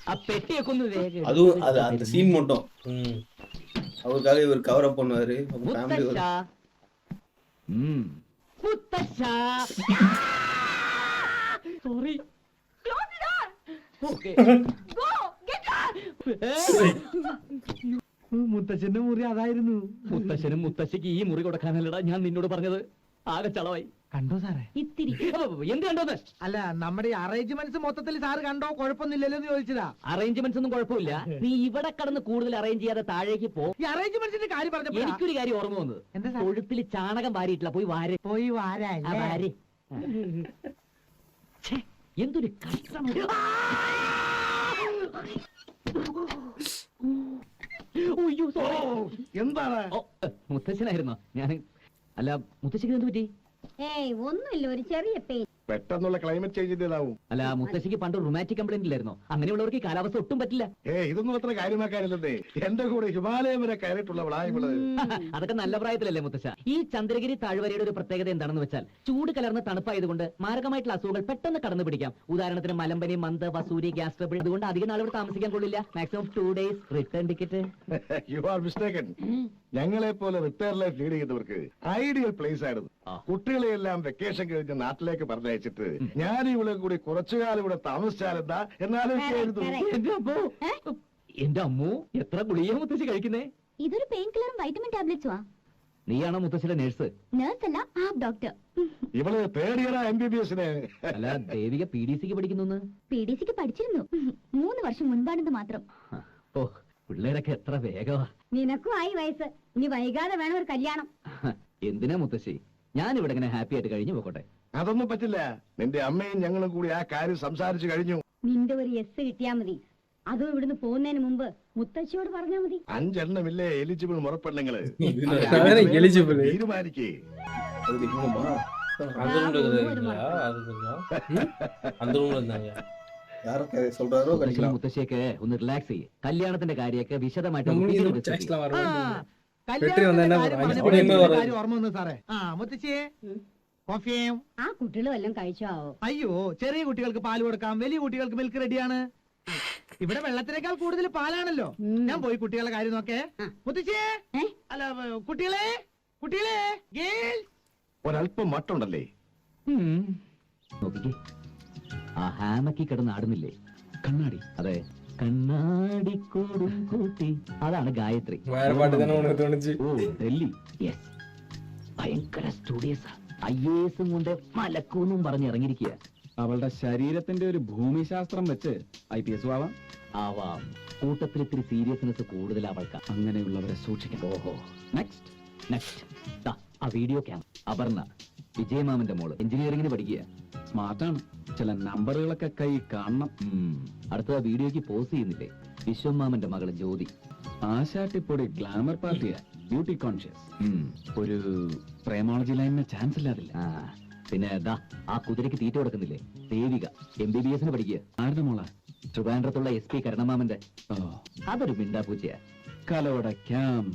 ആ പെട്ടിയൊക്കെ ഒന്ന് വേഗം. அதுவும் அது அந்த சீன் மட்டும் அவருக்காக இவர் கவர் அப் பண்ணுவாரு. മുത്തശ്ശാ. മുത്തശ്ശാ. സോറി. മുത്തച്ഛന്റെ മുറി അതായിരുന്നു. മുത്തശ്ശനും മുത്തശ്ശിക്ക് ഈ മുറി കൊടുക്കാനല്ലടാ ഞാൻ നിന്നോട് പറഞ്ഞത്. ആകെ ചളവായി. കണ്ടോ സാറേ? ഇത്തിരി. എന്ത് കണ്ടോന്ന്? അല്ല നമ്മുടെ അറേഞ്ച്മെന്റ്സ് മൊത്തത്തിൽ സാറ് കണ്ടോ? കുഴപ്പമൊന്നുമില്ലല്ലോ എന്ന് ചോദിച്ചതാ. അറേഞ്ച്മെന്റ്സ് ഒന്നും കുഴപ്പമില്ല. നീ ഇവിടെ കടന്ന് കൂടുതൽ അറേഞ്ച് ചെയ്യാതെ താഴേക്ക് പോ. ഈ അറേഞ്ച്മെന്റ്സിന്റെ കാര്യം പറഞ്ഞപ്പോ എനിക്കൊരു കാര്യം ഓർമ്മ വന്നത്. എന്താ? കൊഴുപ്പിൽ ചാണകം വാരിയിട്ടില്ല. പോയി വാരെ. പോയി വാരാ. വാരെ. എന്തൊരു കഷ്ടം. എന്താണ്? മുത്തശ്ശനായിരുന്നോ? ഞാൻ അല്ല മുത്തശ്ശിക്ക് എന്ത് പറ്റി? ഏയ് ഒന്നുമില്ല, ഒരു ചെറിയ പെയിൻ. പെട്ടെന്നുള്ള ക്ലൈമറ്റ് ചേഞ്ചിന്റേതാവും. അല്ല മുത്തശ്ശിക്ക് പണ്ട് റൊമാറ്റിക് കംപ്ലൈന്റ് ഇല്ലായിരുന്നോ? അങ്ങനെയുള്ളവർക്ക് ഈ കാലാവസ്ഥ ഒട്ടും പറ്റില്ല. ഇതൊന്നും അത്ര കാര്യമാക്കാനില്ലേ. എന്റെ കൂടെ ഹിമാലയം വരെ കയറിയിട്ടുള്ളവളാ ഇവള്. അതൊക്കെ നല്ല പ്രായത്തിലല്ലേ മുത്തശ്ശ? ഈ ചന്ദ്രഗിരി താഴ്വരയുടെ ഒരു പ്രത്യേകത എന്താണെന്ന് വെച്ചാൽ ചൂട് കലർന്ന് തണുപ്പായതുകൊണ്ട് മാരകമായിട്ടുള്ള അസുഖങ്ങൾ പെട്ടെന്ന് കടന്നു പിടിക്കാം. ഉദാഹരണത്തിന് മലമ്പനി, മന്ത്, വസൂരി, ഗ്യാസ് ട്രബിൾ. അതുകൊണ്ട് അധികം നാൾ ഇവിടെ താമസിക്കാൻ കൊള്ളില്ല. Maximum 2 days return ticket. You are mistaken. ഞങ്ങളെ പോലെ റിട്ടയർ ലൈഫ് ലീഡ് ചെയ്തവർക്ക് ഐഡിയൽ പ്ലേസ് ആയിരുന്നു. കുട്ടികളെയെല്ലാം വെക്കേഷൻ കഴിഞ്ഞ് നാട്ടിലേക്ക് പറഞ്ഞയച്ചിട്ട് ഞാൻ ഇവിടെ കൂടി കുറച്ചുകാലം ഇവിടെ താമസിച്ചാലെന്താ എന്നാലും എന്റെ അമ്മോ എത്ര ഗുളിക മുത്തശ്ശി കഴിക്കുന്നേ? ഇതൊരു പെയിൻ കില്ലറും വൈറ്റമിൻ ടാബ്ലറ്റ്സും. നീയാണോ മുത്തശ്ശിയുടെ നേഴ്സ്? നേഴ്സല്ല, half doctor. ഇവള് പേടിയടാ MBBS-നെ. അല്ല, ദേവിക PDC-ക്ക് പഠിക്കുന്നു. PDC-ക്ക് പഠിച്ചിരുന്നു, 3 വർഷം മുൻപാണെന്ന് മാത്രം. ഓ, പിള്ളേരൊക്കെ എത്ര വേഗമാ. നിനക്കും ആയി വയസ്സ്, ഇനി വൈകാതെ വേണം ഒരു കല്യാണം. എന്തിനാ മുത്തശ്ശി, ഞാൻ ഇവിടെ ഇങ്ങനെ ഹാപ്പി ആയിട്ട് കഴിഞ്ഞു പോകട്ടെ. അതൊന്നും പറ്റില്ല. നിന്റെ അമ്മയും ഞങ്ങളും കൂടി ആ കാര്യം സംസാരിച്ചു കഴിഞ്ഞു. നിന്റെ ഒരു യെസ് കിട്ടിയാ മതി. അതും ഇവിടുന്ന് പോകുന്നതിന് മുമ്പ് മുത്തശ്ശിയോട് പറഞ്ഞാ മതി. 5 എണ്ണമില്ലേ എലിജിബിൾ മുറപ്പെണ്ണുങ്ങള്, எலிஜிபிள் തീരുമാനിക്കേ. அந்த ரூம்ல இருக்கிறீங்களா? அது கொஞ்சம் அந்த ரூம்ல இருந்தாங்க. யாரൊക്കെ சொல்றாரோ മുത്തശ്ശിയും മുത്തശ്ശിയൊക്കെ ഒന്ന് റിലാക്സ് ചെയ്യ്. കല്യാണത്തിന്റെ കാര്യമൊക്കെ വിശദമായിട്ട് ഒന്ന് நம்மளுக்கு discuss ചെയ്യ്. சாய்ஸ்லாம் வர வேண்டியது. കല്യാണത്തിന്റെ വന്നാ എന്നാ കാര്യം പറയും? പറഞ്ഞപ്പോൾ ഇനിയും ഒരു വരാം. കാര്യം ഓർമ്മ വന്നു സാറേ. മുത്തശ്ശിയെ കോഫിയും. ആ കുട്ടികളും എല്ലാം കഴിച്ചോ ആവോ? അയ്യോ, ചെറിയ കുട്ടികൾക്ക് പാല് കൊടുക്കാം, വലിയ കുട്ടികൾക്ക് മിൽക്ക് റെഡിയാണ്. ഇവിടെ വെള്ളത്തിനേക്കാൾ കൂടുതൽ പാലാണല്ലോ. ഞാൻ പോയി കുട്ടികളുടെ കാര്യം നോക്കേ. മുത്തശ്ശിയെ, അല്ല കുട്ടികളെ, കുട്ടികളെ, ഗേൾസ്. ഒരല്പം മട്ടുണ്ടല്ലേ? നോക്കിക്കേ, ആ ഹാമക്കി കിടന്ന് ആടുന്നില്ലേ കണ്ണാടി? അതെ, കണ്ണാടി കൂടും കൂട്ടി. അതാണ് ഗായത്രി. வேற பாட்டு தானே உனக்கு தோணுச்சு? ഓ, ഡൽഹി. യെസ്, ഭയങ്കര സ്റ്റുഡിയസാ. IAS കൊണ്ട് മലക്കൂന്നും പറഞ്ഞിറങ്ങിയിരിക്കുക. അവളുടെ ശരീരത്തിന്റെ ഒരു ഭൂമിശാസ്ത്രം വെച്ച് IPS ആവാം. ആവാം. കൂട്ടത്തിൽ ഇത്തിരി സീരിയസ്നെസ് കൂടുതൽ അവൾക്ക്. അങ്ങനെയുള്ളവരെ സൂക്ഷിക്കണം. ഓഹോ. നെക്സ്റ്റ് നെക്സ്റ്റ് ആ വീഡിയോ ക്യാം. അപർണ, വിജയമാമന്റെ മോള്, എഞ്ചിനീയറിംഗിന് പഠിക്കുക. സ്മാർട്ടാണ്. ചില നമ്പറുകളൊക്കെ കൈ കാണണം. അടുത്ത വീഡിയോക്ക് പോസ് ചെയ്യുന്നില്ലേ? വിശ്വമാമന്റെ മകള് ജ്യോതി. ആശാട്ടിപ്പൊടി ഗ്ലാമർ പാർട്ടിയാ, ബ്യൂട്ടി കോൺഷ്യസ്. ഒരു പ്രേമോളജി ലൈനിന് ചാൻസ് ഇല്ലാതില്ല. പിന്നെ ദാ ആ കുതിരക്ക് തീറ്റ കൊടുക്കുന്നില്ലേ? ദേവിക, MBBS-ന് പഠിക്കുക. ആരുടെ മോളാ? ട്രിവാൻഡ്രത്തുള്ള SP കരുണമാമന്റെ. അതൊരു മിണ്ടാപ്പൂച്ചയാ. കലവടക്കാം.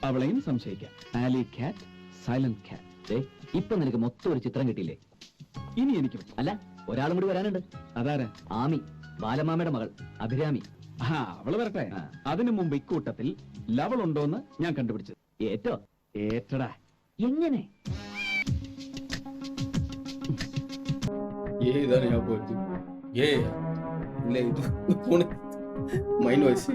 അവളെയും സംശയിക്കാം. ആലി കാറ്റ്, സൈലന്റ് കാറ്റ്. ഇപ്പൊ നിനക്ക് മൊത്തം ഒരു ചിത്രം കിട്ടിയില്ലേ? ഇനി എനിക്ക് അല്ല, ഒരാളും കൂടി വരാനുണ്ട്. അതാരാ? ആമി, ബാലമാമയുടെ മകൾ അഭിരാമി. അവള് വരട്ടെ. അതിനു മുമ്പ് ഇക്കൂട്ടത്തിൽ ലവൾ ഉണ്ടോന്ന് ഞാൻ കണ്ടുപിടിച്ചത്. ഏറ്റോ? ഏറ്റടാ. എങ്ങനെ? ஏதான் ஞாபகம் வருது. இல்ல இது போன மைண்ட் வாய்ஸ்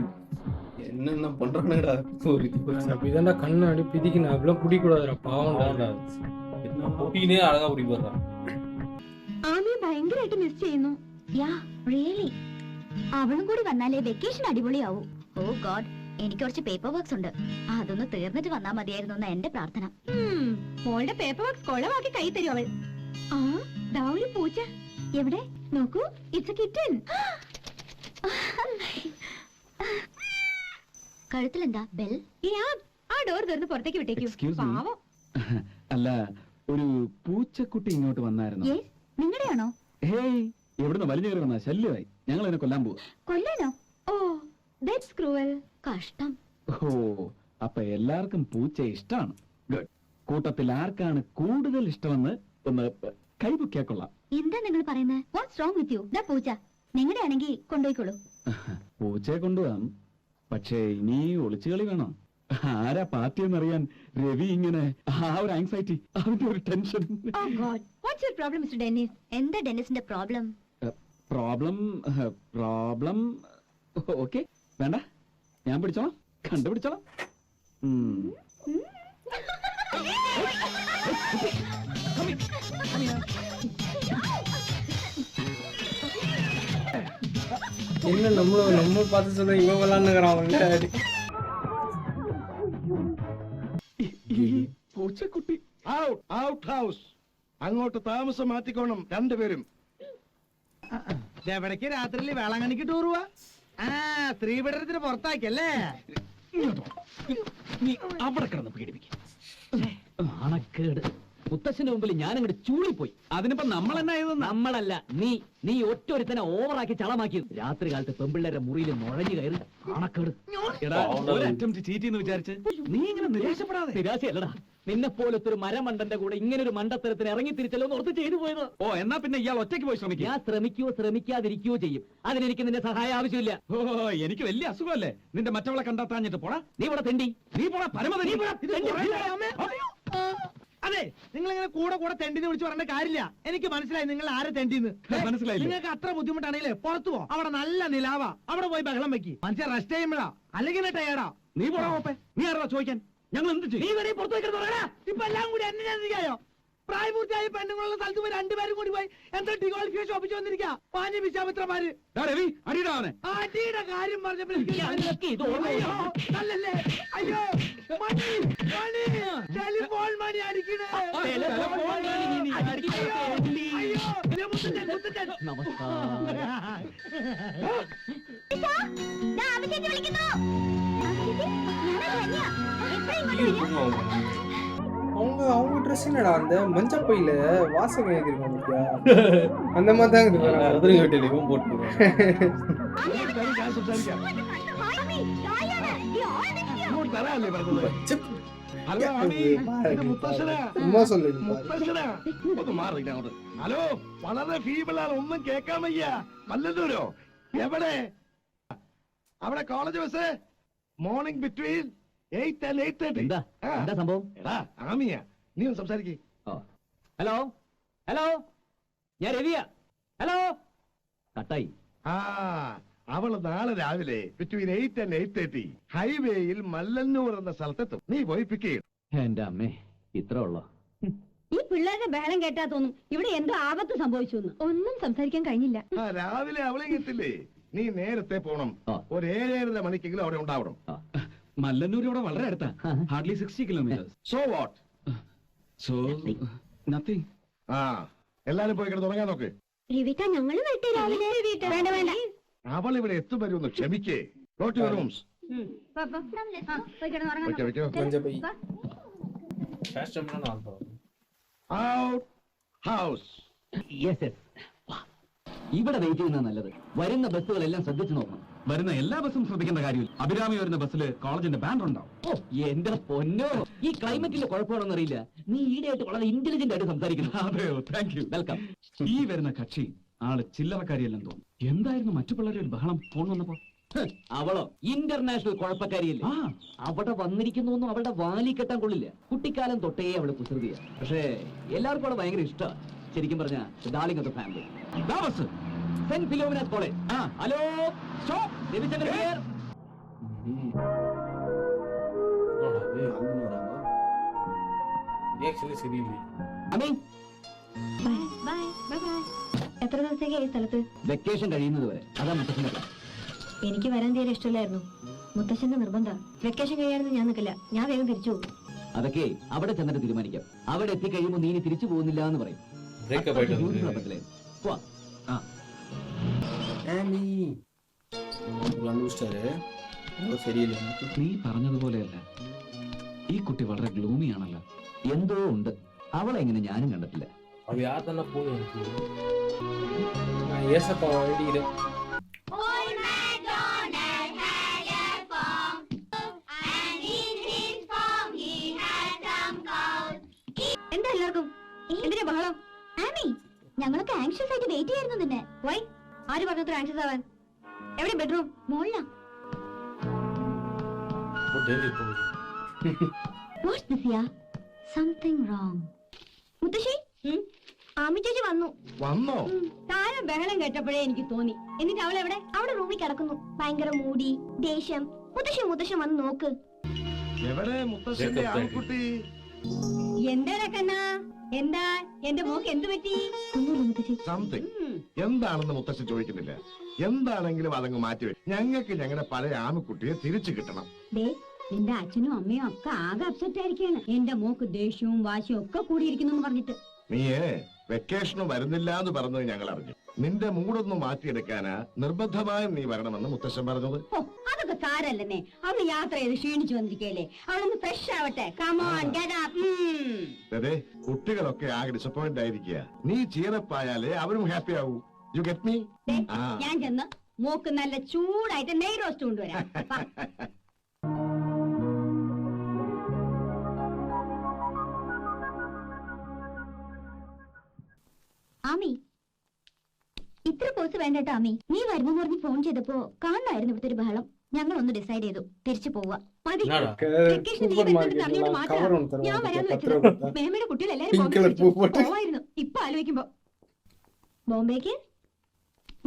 என்னென்ன பண்றானுங்கடா. ஒரு அப்படிதான்டா கண்ணு அடி பிதிக்கணும். அப்படிலாம் பிடிக்கூடாதுடா, பாவம்டா. என்ன பொட்டினே அழகா பிடி போடுறான். ആമിയെ ഭയങ്കരമായിട്ട് മിസ് ചെയ്യുന്നു. യാ റിയലി. അവളും കൂടി വന്നാലേ വെക്കേഷൻ അടിപൊളിയാവൂ. ഓ ഗോഡ്, എനിക്ക് കുറച്ച് പേപ്പർ വർക്ക്സ് ഉണ്ട്. അതൊന്ന് തീർന്നിട്ട് വന്നാ മതിയായിരുന്നു എന്നാ എന്റെ പ്രാർത്ഥന. മോളുടെ പേപ്പർ വർക്ക്സ് കൊളവാക്കി കൈ തരും അവൾ. ആ ദാ ഒരു പൂച്ച. എവിടെ നോക്കൂ, ഇറ്റ്സ് എ കിറ്റൻ. കഴുത്തിലെന്താ ബെൽ? ആ ഡോർ തുറന്ന് പുറത്തേക്ക് വിട്ടേക്കൂ. പാവം. അല്ല, ഒരു പൂച്ചക്കുട്ടി ഇങ്ങോട്ട് വന്നായിരുന്നു. നിങ്ങളുടെയാണോ? ഹേയ്, എവിടുന്ന് വലിഞ്ഞു കയറി വന്നാ? ശല്യമായി. ഞങ്ങൾ അതിനെ കൊല്ലാൻ പോവാ. കൊല്ലാനോ? Oh that's cruel. കഷ്ടം. ഓ, അപ്പൊ എല്ലാവർക്കും പൂച്ച ഇഷ്ടമാണ്. ഗുഡ്. കൂട്ടത്തിൽ ആർക്കാണ് കൂടുതൽ ഇഷ്ടമെന്ന് ഒന്ന് കൈപൊക്കിയാക്കൊള്ളാം. എന്താ നിങ്ങൾ പറയുന്നത്? What's wrong with you? ദാ പൂച്ച നിങ്ങളുടെ ആണെങ്കിൽ കൊണ്ടുപോയിക്കോളൂ. പൂച്ചയെ കൊണ്ടുപോകാം, പക്ഷേ ഇനി ഒളിച്ചുകളി വേണം. ആരാ പാർട്ടി എന്നറിയാൻ രവി ഇങ്ങനെ ആ ഒരു ആങ്സൈറ്റി, അതിന്റെ ഒരു tension. Oh god, what's your problem mister Dennis? എന്താ ഡെന്നിസിന്റെ പ്രോബ്ലം? പ്രോബ്ലം ഓക്കെ, വേണ്ട, ഞാൻ പിടിച്ചോളാം, കണ്ടുപിടിച്ചോളാം. என்ன நம்ம பார்த்து சொல்ல இவன் விளாண்டுக்கிறான். പൂച്ചക്കുട്ടി ഔട്ട് ഹൗസ്. അങ്ങോട്ട് താമസം മാറ്റിക്കോണം രണ്ടുപേരും. എവിടേക്ക് രാത്രിയിൽ വേളാങ്കണ്ണിക്ക് ടൂർ പോവാ? സ്ത്രീപീഡനത്തിന് പുറത്താക്കിയല്ലേ? നീ അവിടെ കിടന്ന് പീഡിപ്പിക്കും. നാണക്കേട്. മുത്തശ്ശന്റെ മുമ്പിൽ ഞാൻ അങ്ങോട്ട് ചൂളിപ്പോയി. അതിനിപ്പോ നമ്മൾ എന്നാ ചെയ്തു? നമ്മളല്ല, നീ ഒറ്റൊരുത്തനെ ഓവറാക്കി ചളമാക്കിയത്. രാത്രി കാലത്ത് പെമ്പിള്ളേരുടെ മുറിയിൽ നുഴഞ്ഞു കയറി. നാണക്കേട്. ചീറ്റിന്ന് വിചാരിച്ച് നീ ഇങ്ങനെ നിരാശപ്പെടാതെ. നിരാശയല്ലടാ, നിന്നെ പോലത്തൊരു മരമണ്ടന്റെ കൂടെ ഇങ്ങനെ ഒരു മണ്ടത്തരത്തിന് ഇറങ്ങി തിരിച്ചല്ലോ ഓർത്ത് ചെയ്തു പോയത്. ഓ, എന്നാ പിന്നെ ഇയാൾ ഒറ്റയ്ക്ക് പോയി ശ്രമിക്കും. ഞാൻ ശ്രമിക്കാതിരിക്കുകയോ ചെയ്യും. അതിനെനിക്ക് നിന്റെ സഹായം ആവശ്യമില്ല. ഓ, എനിക്ക് വലിയ അസുഖമല്ലേ നിന്റെ മറ്റവളെ കണ്ടെത്താഞ്ഞിട്ട്. പോടാ നീ ഇവിടെ തെണ്ടി. നീ പോടാ പരമതി. അതെ, നിങ്ങൾ ഇങ്ങനെ കൂടെ തെണ്ടിന്ന് വിളിച്ചു പറഞ്ഞ കാര്യമില്ല. എനിക്ക് മനസ്സിലായി നിങ്ങൾ ആരെ തെണ്ടിന്ന്. മനസ്സിലായി. നിങ്ങൾക്ക് അത്ര ബുദ്ധിമുട്ടാണെങ്കിലേ പുറത്തു പോ. അവിടെ നല്ല നിലാവാ. അവിടെ പോയി ബഹളം വെക്കി. മനുഷ്യൻ റെസ്റ്റ് ചെയ്യുമ്പോഴാ, അല്ലെങ്കിൽ ടയർഡാ. നീ പോടാ ഓപ്പേ. നീ ആരാ ചോദിക്കാൻ? ഞങ്ങൾ എന്ത് നീ വരെ പുറത്തു വെക്കണം പറയടാ. ഇപ്പൊ എല്ലാം കൂടി എന്നെ ചെയ്യായോ? പ്രായപൂർത്തിയായ പെണ്ണുങ്ങളുള്ള സ്ഥലത്ത് പോയി രണ്ടുപേരും കൂടി പോയി എന്താ ഡിക്വാളിഫിക്കേഷൻ ഒപ്പിച്ചു വന്നിരിക്കുക പാഞ്ഞ വിശ്വാമിത്രമാര്. അടിയുടെ കാര്യം പറഞ്ഞപ്പോഴല്ലേ അയ്യോ മണി മണി ടെലിഫോൺ മണി അടിക്കണേ. അയ്യോ മുത്തച്ഛൻ മുത്തച്ഛൻ அவங்க ட்ரெஸ் என்னடா அந்த மஞ்சள் பையில வாசகம் எழுதிருக்காங்க பாத்தியா? அந்த மாதிரி தான் இருக்குது பாருங்க. അതിന് കേട്ടില്ലേക്കും പോട്ട് சும்மா சொல்லு. ഹലോ വളരെ ഫീബിളാണ്, ഒന്നും കേൾക്കാൻ വയ്യ. വല്ലതൂരോ എവിടെ? അവിടെ college bus morning between 8 and 8:30. എന്താ സംഭവം? എടാ ആമിയ നീ ഒന്ന് സംസാരിക്കേ. ഹലോ ഹലോ, ഞാൻ രവിയ. ഹലോ, കട്ടായി. ആ അവള് നാളെ രാവിലെ ബിറ്റ്വീൻ 8 and 8:30 ഹൈവേയിൽ മല്ലന്നൂർ എന്ന സ്ഥലത്തെത്തും. നീ പോയി പിക്ക് ചെയ്യും. എന്റെ അമ്മേ, ഇത്ര ഉള്ളോ? ഈ പിള്ളേരുടെ ബഹളം കേട്ടാ തോന്നും ഇവിടെ എന്തോ ആപത്ത് സംഭവിച്ചു. ഒന്നും സംസാരിക്കാൻ കഴിഞ്ഞില്ല. ആ രാവിലെ അവളെ എത്തില്ലേ? നീ നേരത്തെ പോണം. ഒരു 7:30 മണിക്കെങ്കിലും അവിടെ ഉണ്ടാവണം. മല്ലന്നൂർ ഇവിടെ വളരെ അടുത്താ, hardly 60 kilometres. So what? So nothing. ആ എല്ലാരും പോയി കിടന്ന് തുടങ്ങാൻ നോക്ക്. രവിട്ട ഞങ്ങൾ വേണ്ട വേണ്ട. അവൾ ഇവിടെ എത്തും വരും, ഒന്ന് ക്ഷമിക്കേ. Go to your rooms. വെക്കോ. மஞ்சள் பை. Out house. Yes yes. ഇവിടെ വെയിറ്റ് ചെയ്യുന്ന നല്ലത്. വരുന്ന ബസ്സുകളെല്ലാം ശ്രദ്ധിച്ചു നോക്കണം. വരുന്ന എല്ലാ ബസ്സും ശ്രദ്ധിക്കേണ്ട കാര്യമില്ല. അഭിരാമി വരുന്ന ബസ്സിൽ കോളേജിന്റെ ബാൻഡ് ഉണ്ടാവും. ഓ എന്റെ പൊന്നോ, ഈ ക്ലൈമറ്റിന്റെ കുഴപ്പമാണെന്ന് അറിയില്ല. നീ ഈടെയായിട്ട് വളരെ ഇന്റലിജന്റ് ആയിട്ട് സംസാരിക്കുന്നു. അതെയോ, താങ്ക് യു. വെൽക്കം. ഈ വരുന്ന കക്ഷി ആള് ചില്ലറക്കാരിയല്ലെന്ന് തോന്നുന്നു. എന്തായിരുന്നു മറ്റു പിള്ളേരുടെ ഒരു ബഹളം ഫോൺ വന്നപ്പോ? അവളോ ഇന്റർനാഷണൽ കുഴപ്പക്കാരിയല്ലേ? അവിടെ വന്നിരിക്കുന്നു അവളുടെ വാലി കെട്ടാൻ കൊള്ളില്ല. കുട്ടിക്കാലം തൊട്ടേ അവള് കുസൃതിയ. പക്ഷേ എല്ലാവർക്കും അവിടെ ഭയങ്കര ഇഷ്ടമാണ്. ശരിക്കും പറഞ്ഞ darling of the family. Saint Philomena's College. Hello stop. Ravichandran here. ശരിയില്ലേ? അമീൻ, എത്ര ദിവസത്തേക്ക് ഈ സ്ഥലത്ത്? വെക്കേഷൻ കഴിയുന്നത് വരെ. അതാ മുത്തച്ഛൻ്റെ plan. എനിക്ക് വരാൻ തീരെ ഇഷ്ടമില്ലായിരുന്നു. മുത്തശ്ശന്റെ നിർബന്ധം. വെക്കേഷൻ കഴിയാണെന്ന് ഞാൻ നിൽക്കില്ല. ഞാൻ വേഗം തിരിച്ചു പോകും. അതൊക്കെ അവിടെ ചെന്നിട്ട് തീരുമാനിക്കാം. അവിടെ എത്തിക്കഴിയുമ്പോൾ നീ ഇനി തിരിച്ചു പോകുന്നില്ല എന്ന് പറയും. ബ്രേക്കപ്പ് ആയിട്ട് പോവാ. നീ പറഞ്ഞതുപോലെയല്ല, ഈ കുട്ടി വളരെ ഗ്ലൂമി ആണല്ലോ. എന്തോ ഉണ്ട്. അവളെ എങ്ങനെ ഞാനും കണ്ടിട്ടില്ല. അവ യാർ തന്നെ പോയി ஏசப்பா ஐடியில എന്താ എല്ലാവർക്കും എന്തിനാ ബഹളം? ആമി, ഞങ്ങളൊക്കെ ആങ്ഷ്യസ് ആയിട്ട് വെയിറ്റ് ചെയ്യായിരുന്നു നിന്നെ. വൈ? ആര് പറഞ്ഞത്ര ആങ്ഷ്യസ് ആവാൻ? എവിടെ bedroom? മോളിലാ. What's this, yeah? Something wrong. മുത്തശ്ശി, ആമി ചേച്ചി വന്നു. വന്നോ? താരം ബഹളം കേട്ടപ്പോഴേ എനിക്ക് തോന്നി. എന്നിട്ട് അവൾ എവിടെ? അവിടെ റൂമിൽ കിടക്കുന്നു. ഭയങ്കര മൂടി, ദേഷ്യം. മുത്തശ്ശൻ വന്ന് നോക്ക്. എവിടെ മുത്തശ്ശന്റെ ആൺകുട്ടി? എന്താ കണ്ണാ? എന്താ എന്റെ മോക്ക് എന്ത് പറ്റി? സംതിങ്. എന്താണെന്ന് മുത്തശ്ശൻ ചോദിക്കുന്നില്ല. എന്താണെങ്കിലും അതങ്ങ് മാറ്റിവെക്കും. ഞങ്ങൾക്ക് ഞങ്ങളുടെ പഴയ ആൺകുട്ടിയെ തിരിച്ചു കിട്ടണം. എന്റെ അച്ഛനും അമ്മയും ഒക്കെ ആകെ അപ്സെറ്റ് ആയിരിക്കാണ്. എന്റെ മോക്ക് ദേഷ്യവും വാശിയും ഒക്കെ കൂടിയിരിക്കുന്നു പറഞ്ഞിട്ട്. നീയേ വെക്കേഷന് വരുന്നില്ല എന്ന് പറഞ്ഞത് ഞങ്ങൾ അറിഞ്ഞു. നിന്റെ മൂടൊന്നും മാറ്റിയെടുക്കാനാ നിർബന്ധമായും നീ വരണമെന്ന് മുത്തശ്ശൻ പറഞ്ഞത്. അതൊക്കെ സാരല്ലേ. അവള് യാത്ര ചെയ്ത് ക്ഷീണിച്ചു വന്നിരിക്കല്ലേ. അവളൊന്ന് ഫ്രഷ് ആവട്ടെ. അതെ, കുട്ടികളൊക്കെ ആകെ ഡിസപ്പോയിന്റ് ആയിരിക്കുക. നീ ചീറപ്പായാലേ അവരും ഹാപ്പി ആവൂ. You get me? ഞാൻ ചെന്ന് മോക്ക് നല്ല ചൂടായിട്ട് നെയ് റോസ്റ്റ് കൊണ്ടുവരാം. ആമി, ഇത്ര പോസ് വേണ്ടട്ടോ ആമി. നീ വരുമ്പോ പറഞ്ഞ് ഫോൺ ചെയ്തപ്പോ കാണായിരുന്നു ഇവിടുത്തെ ഒരു ബഹളം. ഞങ്ങൾ ഒന്ന് ഡിസൈഡ് ചെയ്തു, തിരിച്ചു പോവാ. മതി. ഞാൻ വരാന്ന് വെച്ചത് മേമയുടെ കുട്ടികൾ എല്ലാരും പോവായിരുന്നു. ഇപ്പൊ ആലോചിക്കുമ്പോ ബോംബേക്ക്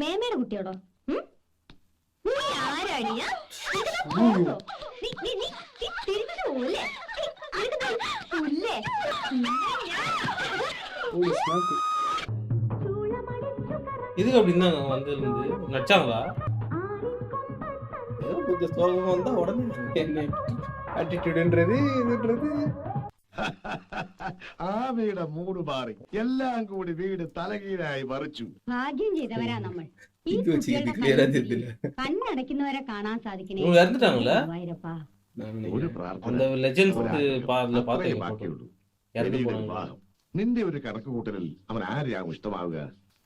മേമയുടെ കുട്ടിയോടോ? നീ ആരാടിയാ? തിരിച്ചു പോവല്ലേ? இதுக்கு அப்படின்னா வந்து நடிச்சாங்களா? ஏதோ கொஞ்சம் சோகம் வந்தா உடனே என்ன ആറ്റിറ്റ്യൂഡ്ன்றது இதுன்றது ആമയുടെ മൂട് മാറി എല്ലാം കൂടി വീട് തലകീഴായി മറിച്ചു. ഭാഗ്യം ചെയ്തവരാ നമ്മൾ. ഈ ഇത് വെച്ച് ഇത് കുട്ടികളുടെ clear ആയിട്ടില്ല. കണ്ണടയ്ക്കുന്നവരെ കാണാൻ സാധിക്കണേ. இவங்க இறந்துட்டாங்களா? ഗുരുവായൂരപ്പാ. ഒരു പ്രാർത്ഥന அந்த லெஜெண்ட்ஸ் അത്രേ பாத்தீங்க ബാക്കിയുള്ളൂ. இறந்து ഇനിയൊരു போனாங்க. വിവാഹം. നിന്റെ ഒരു കണക്ക് കൂട്ടലിൽ അവൻ ആരെയാകും ഇഷ്ടമാവുക?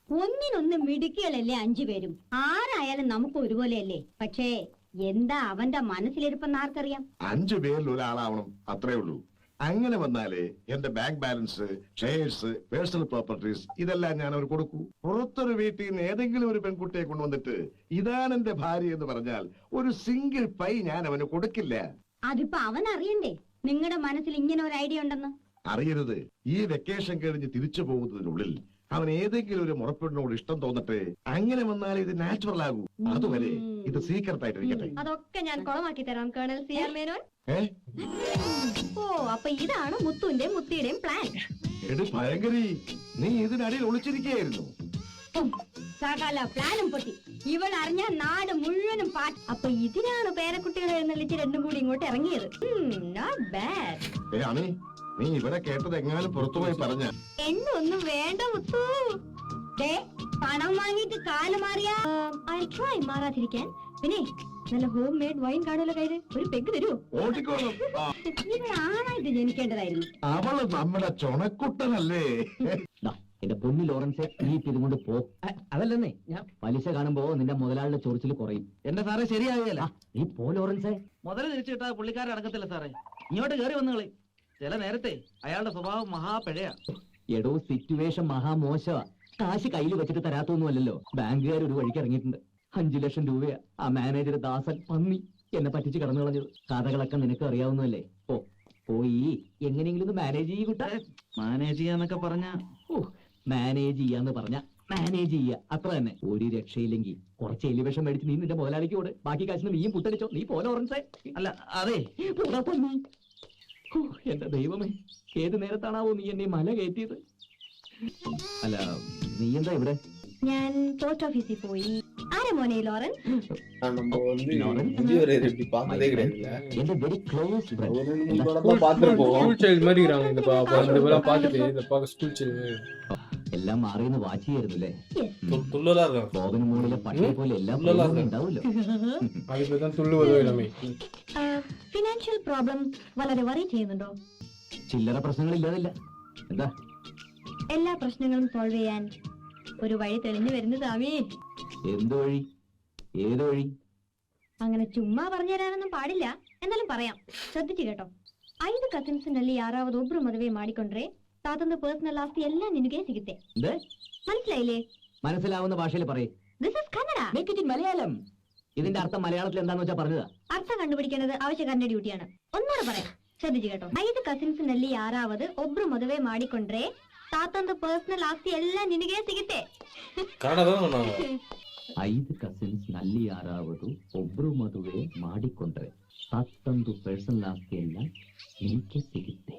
ഒന്നിനൊന്ന് മിടുക്കികളല്ലേ അഞ്ചുപേരും. ആരായാലും നമുക്ക് ഒരുപോലെയല്ലേ. പക്ഷേ എന്താ അവന്റെ മനസ്സിലിരിപ്പെന്ന് ആർക്കറിയാം? 5 പേരിൽ ഒരാളാവണം, അത്രേ ഉള്ളൂ. അങ്ങനെ വന്നാലേ എന്റെ bank balance, shares, personal properties ഇതെല്ലാം ഞാൻ അവർ കൊടുക്കൂ. പുറത്തൊരു വീട്ടിൽ നിന്ന് ഏതെങ്കിലും ഒരു പെൺകുട്ടിയെ കൊണ്ടുവന്നിട്ട് ഇതാണ് എന്റെ ഭാര്യ എന്ന് പറഞ്ഞാൽ ഒരു സിംഗിൾ പൈ ഞാൻ അവന് കൊടുക്കില്ല. അതിപ്പോ അവൻ അറിയണ്ടേ നിങ്ങളുടെ മനസ്സിൽ ഇങ്ങനെ ഒരു ഐഡിയ ഉണ്ടെന്ന്? അറിയരുത്. ഈ വെക്കേഷൻ കഴിഞ്ഞ് തിരിച്ചു പോകുന്നതിനുള്ളിൽ അവൻ ഏതെങ്കിലും ഒരു മുറപ്പെടിനോട് ഇഷ്ടം തോന്നട്ടെ. അങ്ങനെ വന്നാൽ ഇത് നാച്ചുറൽ ആകൂ. അതുവരെ ഇത് സീക്രട്ട് ആയിട്ടിരിക്കട്ടെ. അതൊക്കെ ഞാൻ കുളമാക്കി തരാം കേണൽ സി.ആർ. മേനോൻ. ഏ ഓ അപ്പൊ ഇതാണ് മുത്തുവിന്റെയും മുത്തിയുടെയും പ്ലാൻ. എടി ഭയങ്കരി, നീ ഇതിനടിയിൽ ഒളിച്ചിരിക്കുകയായിരുന്നു. സകല പ്ലാനും പൊട്ടി. ഇവൾ അറിഞ്ഞ നാട് മുഴുവനും പാട്ട്. അപ്പൊ ഇതിനാണ് പേരക്കുട്ടികളെ എഴുന്നള്ളിച്ച് രണ്ടും കൂടി ഇങ്ങോട്ട് ഇറങ്ങിയത്. Not bad. ഏ അണി, നീ ഇവിടെ കേട്ടത് എങ്ങാനും പുറത്തുപോയി പറഞ്ഞ എന്നെ ഒന്നും വേണ്ട മുത്തു. ദേ പണം വാങ്ങിയിട്ട് കാല് മാറിയാ ഐ ട്രൈ മാറാതിരിക്കാൻ. പിന്നെ നല്ല ഹോം മെയ്ഡ് വൈൻ കാണുമല്ലോ കയ്യില്. ഒരു പെഗ് തരുമോ? ഓട്ടിക്കോളും. ഇവിടെ ആണായിട്ട് ജനിക്കേണ്ടതായിരുന്നു. അവള് നമ്മുടെ ചുണക്കുട്ടനല്ലേ? എന്റെ പൊന്നു ലോറൻസ്, നീ ഇതുകൊണ്ട് പോ. അതല്ലെന്നേ, ഞാൻ പലിശ കാണുമ്പോ നിന്റെ മുതലാളിയുടെ ചൊറിച്ചിൽ കുറയും. എന്റെ സാറേ ശരിയാകല. നീ പോ ലോറൻസേ. മുതല് തിരിച്ചു കിട്ടാ പുള്ളിക്കാരൻ അടക്കത്തില്ല സാറേ. ഇങ്ങോട്ട് കയറി വന്നുകളി. ചില നേരത്തെ അയാളുടെ സ്വഭാവം മഹാപിഴയാ. എടോ സിറ്റുവേഷൻ മഹാമോശമാ. കാശ് കയ്യിൽ വെച്ചിട്ട് തരാത്തൊന്നും അല്ലല്ലോ. ബാങ്കുകാർ ഒരു വഴിക്ക് ഇറങ്ങിയിട്ടുണ്ട്. 5 ലക്ഷം രൂപയാ ആ മാനേജർ ദാസൻ പന്നി എന്നെ പറ്റിച്ച് കടന്നു കളഞ്ഞത്. കഥകളൊക്കെ നിനക്ക് അറിയാവുന്നല്ലേ. പോയി എങ്ങനെയെങ്കിലും ഒന്ന് മാനേജ് ചെയ്യൂട്ടാ. മാനേജ് ചെയ്യാന്നൊക്കെ പറഞ്ഞ മാനേജ് ചെയ്യാന്ന് പറഞ്ഞ മാനേജ് ചെയ്യാ, അത്ര തന്നെ. ഒരു രക്ഷയില്ലെങ്കിൽ കുറച്ച് എലിവേഷൻ മേടിച്ച് നീ നിന്റെ മുതലാളിക്ക് കൂടെ ബാക്കി കാശിന് നീയും പുട്ടടിച്ചോ. നീ പോലെ ഓറൻസേ. അല്ല അതെ പന്നി. എന്റെ ദൈവമേ, ഏത് നേരത്താണാവോ നീ എന്നെ മല കയറ്റിയത്? അല്ല നീ എന്താ ഇവിടെ? ഞാൻ പോസ്റ്റ് ഓഫീസിൽ പോയി. ആരാ മോനെ ലോറൻസ്? நம்ம வந்து இதுவரை இப்படி பார்த்ததே கிடையாதுல்ல. എന്റെ വെരി ക്ലോസ് தான் பார்த்திருப்போம். ஸ்கூல் சைல்டு மாதிரி இருக்காங்க இந்த பாப்பா. இந்த இதெல்லாம் பார்த்துட்டு இந்த பாக்க ஸ்கூல் சைல்டு എല്ലാം മാറിയെന്ന് വാച്ച് ചെയ്യായിരുന്നല്ലേ? துள்ளலா இருக்கும். ബോബന് മുകളിലെ പട്ടിയെ പോലെ എല്ലാം ഉണ്ടാവുമല്ലോ. അതിപ്പോ தான் തുള്ളുവതോ ഇല്ലമേ. ഫിനാൻഷ്യൽ പ്രോബ്ലംസ് വളരെ വറി ചെയ്യുന്നുണ്ടോ? ചില്ലറ പ്രശ്നങ്ങളില്ലാതില്ല. എന്താ? എല്ലാ പ്രശ്നങ്ങളും സോൾവ് ചെയ്യാൻ ഒരു വഴി തെളിഞ്ഞു വരുന്നു സ്വാമി. എന്ത് വഴി? ഏത് വഴി? അങ്ങനെ ചുമ്മാ പറഞ്ഞു തരാനൊന്നും പാടില്ല, എന്നാലും പറയാം. ശ്രദ്ധിച്ചു കേട്ടോ. 5 ಕಸಿನ್ಸ್ನಲ್ಲಿ ಯಾರಾவது ಒಬ್ರು ಮದುವೆ ಮಾಡಿಕೊಂಡ್ರೆ ತಾತಂದು ಪರ್ಸನಲ್ ಆಸ್ತಿ ಎಲ್ಲ ನಿನಗೆ ಸಿಗುತ್ತೆ. മനസ്സിലായില്ലേ? മനസ്സിലാവുന്ന ഭാഷയിൽ പറയേ. This is Kannada. Make it in Malayalam. ഇതിന്റെ അർത്ഥം മലയാളത്തിൽ എന്താന്ന് വെച്ചാ പറഞ്ഞതാ. അർത്ഥം കണ്ടുപിടിക്കേണ്ടത് ആവശ്യക്കാരന്റെ ഡ്യൂട്ടിയാണ്. ഒന്നുകൂടെ പറയാം, ശ്രദ്ധിച്ചു കേട്ടോ. 5 ಕಸಿನ್ಸ್ನಲ್ಲಿ ಯಾರಾவது ಒಬ್ರು ಮದುವೆ ಮಾಡಿಕೊಂಡ್ರೆ ತಾತಂದು ಪರ್ಸನಲ್ ಆಸ್ತಿ ಎಲ್ಲ ನಿನಗೆ ಸಿಗುತ್ತೆ. ಕನ್ನಡ தான் சொன்னாங்க. 5 ಕಸಿನ್ಸ್ನಲ್ಲಿ ಯಾರಾவது ಒಬ್ರು ಮದುವೆ ಮಾಡಿಕೊಂಡ್ರೆ ತಾತಂದು ಪರ್ಸನಲ್ ಆಸ್ತಿ ಎಲ್ಲ ನಿನಗೆ ಸಿಗುತ್ತೆ.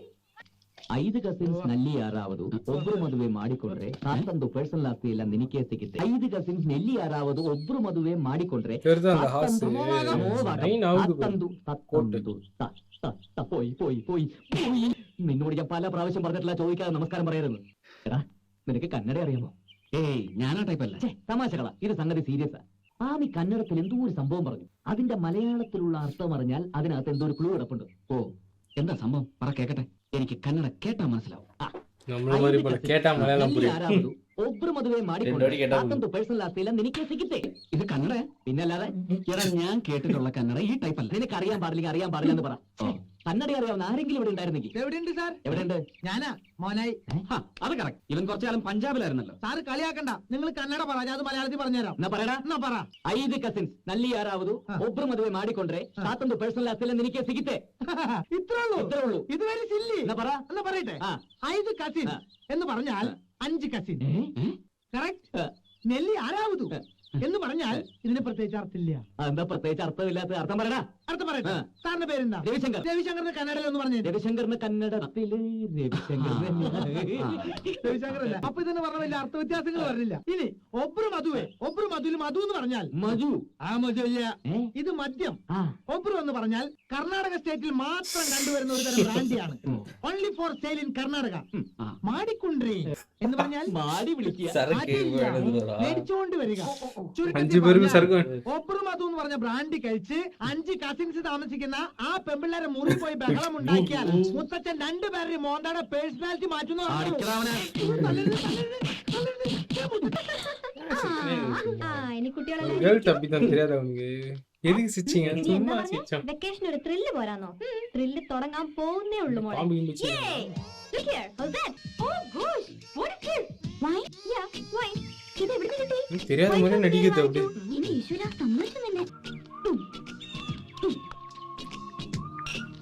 5 ಕಸಿನ್ಸ್ನಲ್ಲಿ ಯಾರಾவது ಒಬ್ರು ಮದುವೆ ಮಾಡಿಕೊಂಡ್ರೆ ತಾತಂದು ಪರ್ಸನಲ್ ಆಸ್ತಿ ಎಲ್ಲ ನಿನಗೆ ಸಿಗುತ್ತೆ. 5 ಕಸಿನ್ಸ್ನಲ್ಲಿ ಯಾರಾவது ಒಬ್ರು ಮದುವೆ ಮಾಡಿಕೊಂಡ್ರೆ നിന്നോട് ഞാൻ പല പ്രാവശ്യം പറഞ്ഞിട്ടില്ല ചോദിക്കാതെ നമസ്കാരം പറയരുത്. എടാ നിനക്ക് കന്നഡ അറിയാമോ? ഏയ് ഞാനാ ടൈപ്പല്ല. തമാശകളാ, ഇത് സംഗതി സീരിയസാ. ആമി കന്നഡത്തിൽ എന്തോ ഒരു സംഭവം പറഞ്ഞു. അതിന്റെ മലയാളത്തിലുള്ള അർത്ഥം അറിഞ്ഞാൽ അതിനകത്ത് എന്തോ ഒരു ക്ലൂ കിടപ്പുണ്ട്. ഓ എന്താ സംഭവം പറ കേക്കട്ടെ. എനിക്ക് കന്നഡ കേട്ടാ മനസ്സിലാവും. ഒബ്രു മದುವೆ ಮಾಡಿಕೊಂಡ್ರೆ ತಾತಂದು ಪರ್ಸನಲ್ ಆಸ್ತಿ ಎಲ್ಲ ನಿನಗೆ ಸಿಗುತ್ತೆ. ഇത് കന്നഡ പിന്നല്ലാതെ. എടാ ഞാൻ കേട്ടിട്ടുള്ള കന്നഡ ഈ ടൈപ്പല്ല. നിനക്ക് അറിയാൻ പാടില്ലെങ്കിൽ അറിയാൻ പാടില്ല എന്ന് പറ. കന്നഡ അറിയാവുന്ന ആരെങ്കിലും ഇവിടെ ഉണ്ടായിരുന്നെങ്കിൽ. എവിടെയുണ്ട് സാർ? എവിടെയുണ്ട്? ഞാനാ മോനായി. അത് കറക്റ്റ്. ഇവൻ കുറച്ചു കാലം പഞ്ചാബിലായിരുന്നല്ലോ. സാറ് കളിയാക്കണ്ട. നിങ്ങൾ കന്നഡ പറ, ഞാൻ അത് മലയാളത്തിൽ പറഞ്ഞുതരാം. എന്നാ പറയടാ. എന്നാ പറ. 5 ಕಸಿನ್ಸ್ ನಲ್ಲಿ ಯಾರಾವುದು ಒಬ್ರು ಮದುವೆ ಮಾಡಿಕೊಂಡ್ರೆ ತಾತಂದು ಪರ್ಸನಲ್ ಆಸ್ತಿ ಎಲ್ಲ ನಿನಗೆ ಸಿಗುತ್ತೆ. ഇത്രേ ഉള്ളൂ. ഇത് വരെ സില്ലി. എന്നാ പറ. എന്നാ പറയട്ടെ. 5 കസിൻ എന്ന് പറഞ്ഞാൽ 5 കസിൻ. കറക്റ്റ്. നെല്ലി ആരാവതു എന്ന് പറഞ്ഞാൽ ഇതിന് പ്രത്യേകിച്ച് അർത്ഥമില്ല. എന്താ പ്രത്യേകിച്ച് അർത്ഥമില്ലാത്ത അർത്ഥം പറയടാ. അർത്ഥം പറയട്ടെ. സാറിന്റെ പേരെന്താ? രവിശങ്കർ. രവിശങ്കറിന് കന്നഡയിൽ ഒന്ന് പറഞ്ഞു. രവിശങ്കറിന് കന്നഡത്തില് രവിശങ്കറല്ല. അപ്പൊ ഇതിന് പറഞ്ഞ വലിയ അർത്ഥ വ്യത്യാസങ്ങൾ പറഞ്ഞില്ല. ഇനി ഒബ്രു മധുവേ, ഒബ്രു മധുവിൽ മധു എന്ന് പറഞ്ഞാൽ മധു. ആ മധു ഇല്ല, ഇത് മദ്യം. ഒബ്രു എന്ന് പറഞ്ഞാൽ കർണാടക സ്റ്റേറ്റിൽ മാത്രം കണ്ടുവരുന്ന ഒരു തരം ബ്രാൻഡിയാണ്. Only for sale in Karnataka. മാടിക്കുണ്ട്രി എന്ന് പറഞ്ഞാൽ മാടി വിളിക്കുക, മേടിച്ചുകൊണ്ട് വരിക. ഒബ്രു മധു എന്ന് പറഞ്ഞ ബ്രാൻഡി കഴിച്ച് 5 കസിൻസ് താമസിക്കുന്ന ആ പെമ്പിള്ളേരെ മുറി പോയി ബഹളം ഉണ്ടാക്കിയാൽ മുത്തച്ഛൻ 2 പേരുടെ മോന്താടെ പേഴ്സണാലിറ്റി മാറ്റുന്ന വെക്കേഷൻ ഒരു ത്രില്ല് പോരാന്നോ? ത്രില്ല് തുടങ്ങാൻ പോകുന്നേ ഉള്ളൂ മോളെ.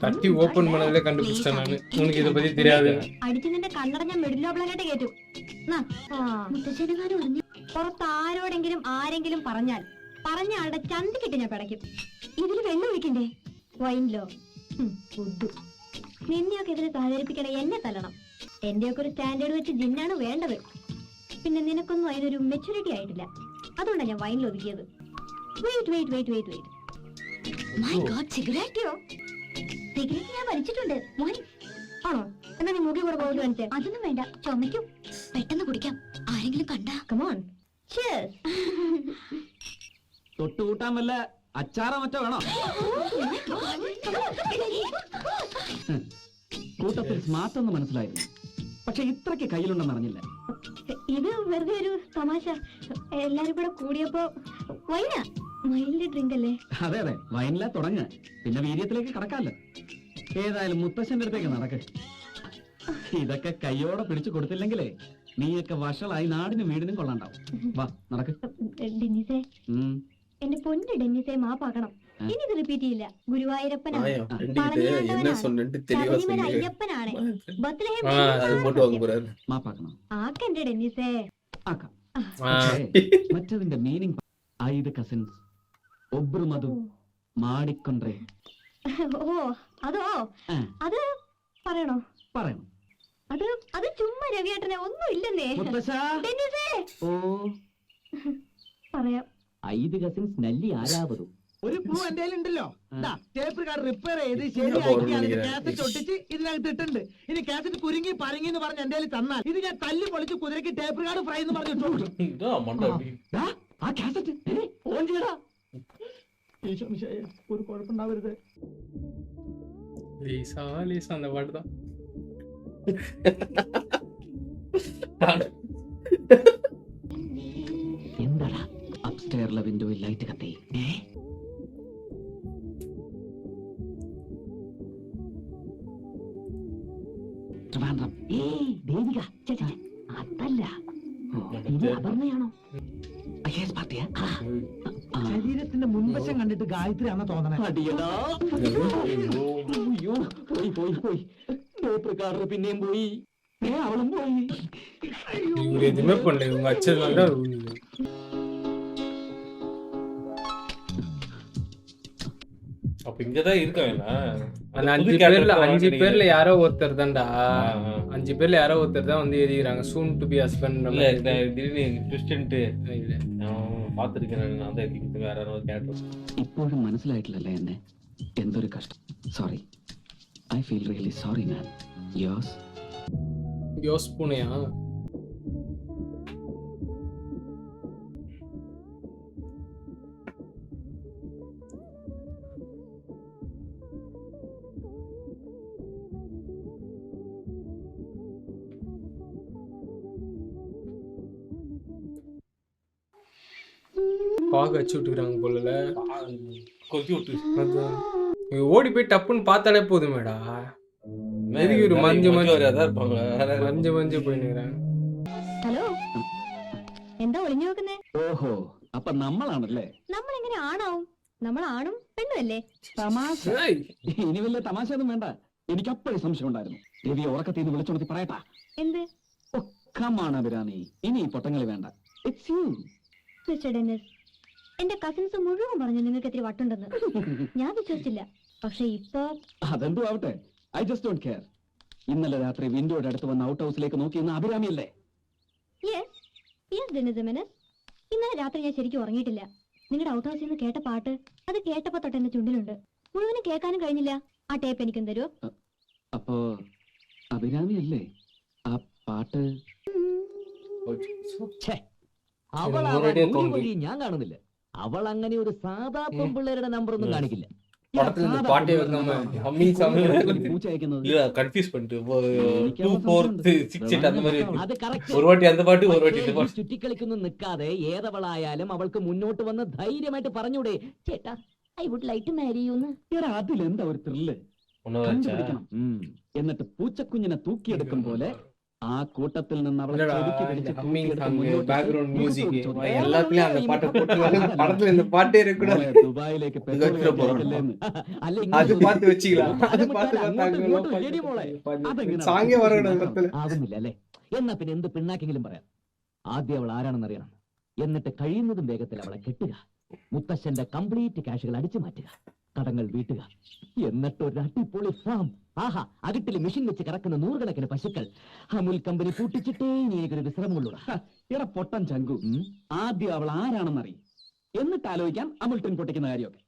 தட்டி ஓபன் பண்ணதுல கண்டுபிடிச்சேன் நானு. உனக்கு இத பத்தி தெரியாது. അടിച്ച് നിന്റെ കണ്ണട ഞാൻ മിഡിൽ ഓബ്ലങ്ങായിട്ട് കേട്ടു. പുറത്ത് ആരോടെങ്കിലും ആരെങ്കിലും പറഞ്ഞാൽ പറഞ്ഞ ആളുടെ ചന്തിക്കിട്ട് ഞാൻ പിടയ്ക്കും. ഇതിൽ വെള്ളം ഒഴിക്കണ്ടേ? വൈനിലോ? ഫുഡ്. നിന്നെയൊക്കെ ഇതിന് സഹകരിപ്പിക്കണ എന്നെ തല്ലണം. എന്റെയൊക്കെ ഒരു സ്റ്റാൻഡേർഡ് വെച്ച് ജിന്നാണ് വേണ്ടത്. പിന്നെ നിനക്കൊന്നും അതിനൊരു മെച്യൂരിറ്റി ആയിട്ടില്ല. അതുകൊണ്ടാണ് ഞാൻ വൈനിൽ ഒതുക്കിയത്. വെയിറ്റ്. മൈ ഗോഡ്, സിഗരറ്റോ? സിഗരറ്റ് ഞാൻ വലിച്ചിട്ടുണ്ട്. ആണോ? എന്നാ നീ മൂക്കി കൂടെ പോയിട്ട് കാണിച്ചേ. അതൊന്നും വേണ്ട, ചുമയ്ക്കും. പെട്ടെന്ന് കുടിക്കാം, ആരെങ്കിലും കണ്ടാ. കമോൺ. തൊട്ടുകൂട്ടാൻ വല്ല അച്ചാറോ മറ്റോ വേണോ? കൂട്ടത്തിൽ സ്മാർട്ട് എന്ന് മനസ്സിലായിരുന്നു, പക്ഷെ ഇത്രയ്ക്ക് കയ്യിലുണ്ടെന്ന് അറിഞ്ഞില്ല. ഇത് വെറുതെ ഒരു തമാശ. എല്ലാരും കൂടെ കൂടിയപ്പോ വൈനാ, മൈൽഡ് ഡ്രിങ്ക് അല്ലേ? അതെ അതെ, വൈനില തുടങ്ങ, പിന്നെ വീര്യത്തിലേക്ക് കടക്കാമല്ലോ. ഏതായാലും മുത്തശ്ശന്റെ അടുത്തേക്ക് നടക്ക്. ഇതൊക്കെ കയ്യോടെ പിടിച്ചു കൊടുത്തില്ലെങ്കിലേ നീയൊക്കെ വഷളായി നാടിനും വീടിനും കൊള്ളാണ്ടാവും. വാ നടക്ക്. ഡെന്നിസേ, എന്റെ പൊന്ന് ഡെന്നിസേ, മാപ്പാക്കണം. ഇനി ഇത് റിപ്പീറ്റ് ചെയ്യില്ല. ഗുരുവായൂരപ്പനാണ്, അയ്യപ്പനാണ്, മാപ്പാക്കണം. ആക്കെന്റെ ഡെന്നിസേ. ആക്കാം. മറ്റതിന്റെ മീനിങ് 5 കസിൻസ്, ഒബ്രു മധു, മാടിക്കൊണ്ടേ. ഓ അതോ? അത് പറയണോ? പറയണം. അത് ചുമ്മാ രവിയേട്ടനെ, ഒന്നും ഇല്ലെന്നേ. പറയാം. 5 കസിൻസ് നല്ലി ആരാവതും. ഒരു പൂ എന്റെ ഉണ്ടല്ലോ. ടേപ്പ് കാർഡ് റിപ്പയർ ചെയ്ത് ശരിയാക്കി കാസറ്റ് ഒട്ടിച്ച് ഇതിനകത്ത് ഇട്ടുണ്ട്. ഇനി കാസറ്റ് കുരുങ്ങി പരങ്ങി എന്ന് പറഞ്ഞ് എന്റെ തന്നാൽ ഇത് ഞാൻ തല്ലി പൊളിച്ച് കുതിരക്ക് ടേപ്പ് കാർഡ് ഫ്രൈ എന്ന് പറഞ്ഞിട്ടു. ഒരു കുഴപ്പമുണ്ടാവരുത്. அந்த பாட்டுதான். എന്താടാ അപ്സ്റ്റെയറിലെ വിൻഡോയിൽ ലൈറ്റ് കത്തി? ദേവിക അതല്ല, അപർണയാണോ? ശരീരത്തിന്റെ മുൻവശം കണ്ടിട്ട് ഗായത്രി ആണെന്ന് തോന്നണേ. പിന്നെയും പോയി, അവളും പോയി. இவங்க எதுவுமே பண்ணல, இவங்க அச்சதுனால அப்ப இங்கதான் இருக்காங்க. அந்த 5 பேர்ல யாரோ ஒருத்தர் தான்டா. 5 பேர்ல யாரோ ஒருத்தர் தான் வந்து எழுதிக்கிறாங்க சூன் டு பி ஹஸ்பண்ட். திடீர்னு ட்விஸ்ட் இல்ல, நான் பாத்துருக்கேன். நான் தான் எழுதிக்கிட்டு வேற ஒரு கேரக்டர். ഇപ്പോഴും മനസ്സിലായിട്ടില്ലല്ലേ എന്നെ? എന്തൊരു കഷ്ടം. Sorry, I feel really sorry man. യോസ് யோஸ் பூனையா? பாக வச்சு விட்டுக்கிறாங்க போல. கொத்தி விட்டு ஓடி போய் டப்புன்னு பார்த்தாலே போதுமேடா. எதுக்கு ஒரு மஞ்சு പോയിനിക്കறாங்க. ഹലോ, എന്താ ഒളിഞ്ഞു നോക്കുന്നേ? ഓഹോ, അപ്പൊ നമ്മളാണല്ലേ? നമ്മൾ എങ്ങനെ ആണാവും? നമ്മൾ ആണും പെണ്ണും അല്ലേ? തമാശ. ഇനി വലിയ തമാശ ഒന്നും വേണ്ട. എനിക്ക് അപ്പോഴും സംശയം ഉണ്ടായിരുന്നു. രവി ഉറക്കത്തിൽ നിന്ന് വിളിച്ചോണ്ടി പറയട്ടാ. എന്ത്? കമാണ് അഭിരാമി, ഇനി പൊട്ടങ്ങളി വേണ്ട. It's you. മിസ്റ്റർ ഡെന്നിസ്, എന്റെ കസിൻസ് മുഴുവൻ പറഞ്ഞു നിങ്ങൾക്ക് ഇത്തിരി വട്ടുണ്ടെന്ന്. ഞാൻ വിശ്വസിച്ചില്ല. പക്ഷെ ഇപ്പൊ അതെന്തോ ആവട്ടെ, ഐ ജസ്റ്റ് ഡോണ്ട് കെയർ. ഇന്നലെ രാത്രി വിൻഡോയുടെ അടുത്ത് വന്ന് ഔട്ട് ഹൗസിലേക്ക് നോക്കിയെന്ന് അഭിരാമിയല്ലേ? ഇന്നലെ രാത്രി ഞാൻ ശരിക്കും ഉറങ്ങിയിട്ടില്ല. നിങ്ങളുടെ ഔട്ട് ഹൗസിൽ നിന്ന് കേട്ട പാട്ട് അത് കേട്ടപ്പോ തൊട്ട് എന്റെ ചുണ്ടിലുണ്ട്. മുഴുവനും കേൾക്കാനും കഴിഞ്ഞില്ല. ആ ടേപ്പ് എനിക്കും തരുമോ? അപ്പോ അഭിരാമിയല്ലേ ആ പാട്ട്? അവൾ ഞാൻ കാണുന്നില്ല. അവൾ അങ്ങനെ ഒരു സാധാ പെൺപിള്ളേരുടെ നമ്പർ ഒന്നും കാണിക്കില്ല. ചുറ്റിക്കളിക്കൊന്നും നിൽക്കാതെ ഏതവളായാലും അവൾക്ക് മുന്നോട്ട് വന്ന് ധൈര്യമായിട്ട് പറഞ്ഞൂടെ, ചേട്ടാ I would like to marry you എന്ന്. അതിലെന്താ ഒരു ത്രില്ല്? എന്നിട്ട് പൂച്ചക്കുഞ്ഞിനെ തൂക്കിയെടുക്കും പോലെ ആ കൂട്ടത്തിൽ നിന്ന് അവളെ ദുബായിലേക്ക് ആകുന്നില്ല അല്ലേ? എന്നാ പിന്നെ എന്ത് പിണ്ണാക്കെങ്കിലും പറയാം. ആദ്യം അവൾ ആരാണെന്ന് അറിയണം. എന്നിട്ട് കഴിയുന്നതും വേഗത്തിൽ അവളെ കെട്ടുക. മുത്തശ്ശന്റെ കംപ്ലീറ്റ് ക്യാഷുകൾ അടിച്ചു മാറ്റുക, കടങ്ങൾ വീട്ടുക. എന്നിട്ട് ഒരു അടിപൊളി ഫാം. ആഹാ, അകട്ടില് മെഷീൻ വെച്ച് കറക്കുന്ന 100 കണക്കിന് പശുക്കൾ. അമുൽ കമ്പനി പൂട്ടിച്ചിട്ടേ ഇനി എനിക്കൊരു വിശ്രമമുള്ളൂ. ഇറ പൊട്ടൻ ചങ്കു, ആദ്യം അവൾ ആരാണെന്നറിയും, എന്നിട്ട് ആലോചിക്കാം അമുൽ ടിൻ പൊട്ടിക്കുന്ന കാര്യമൊക്കെ.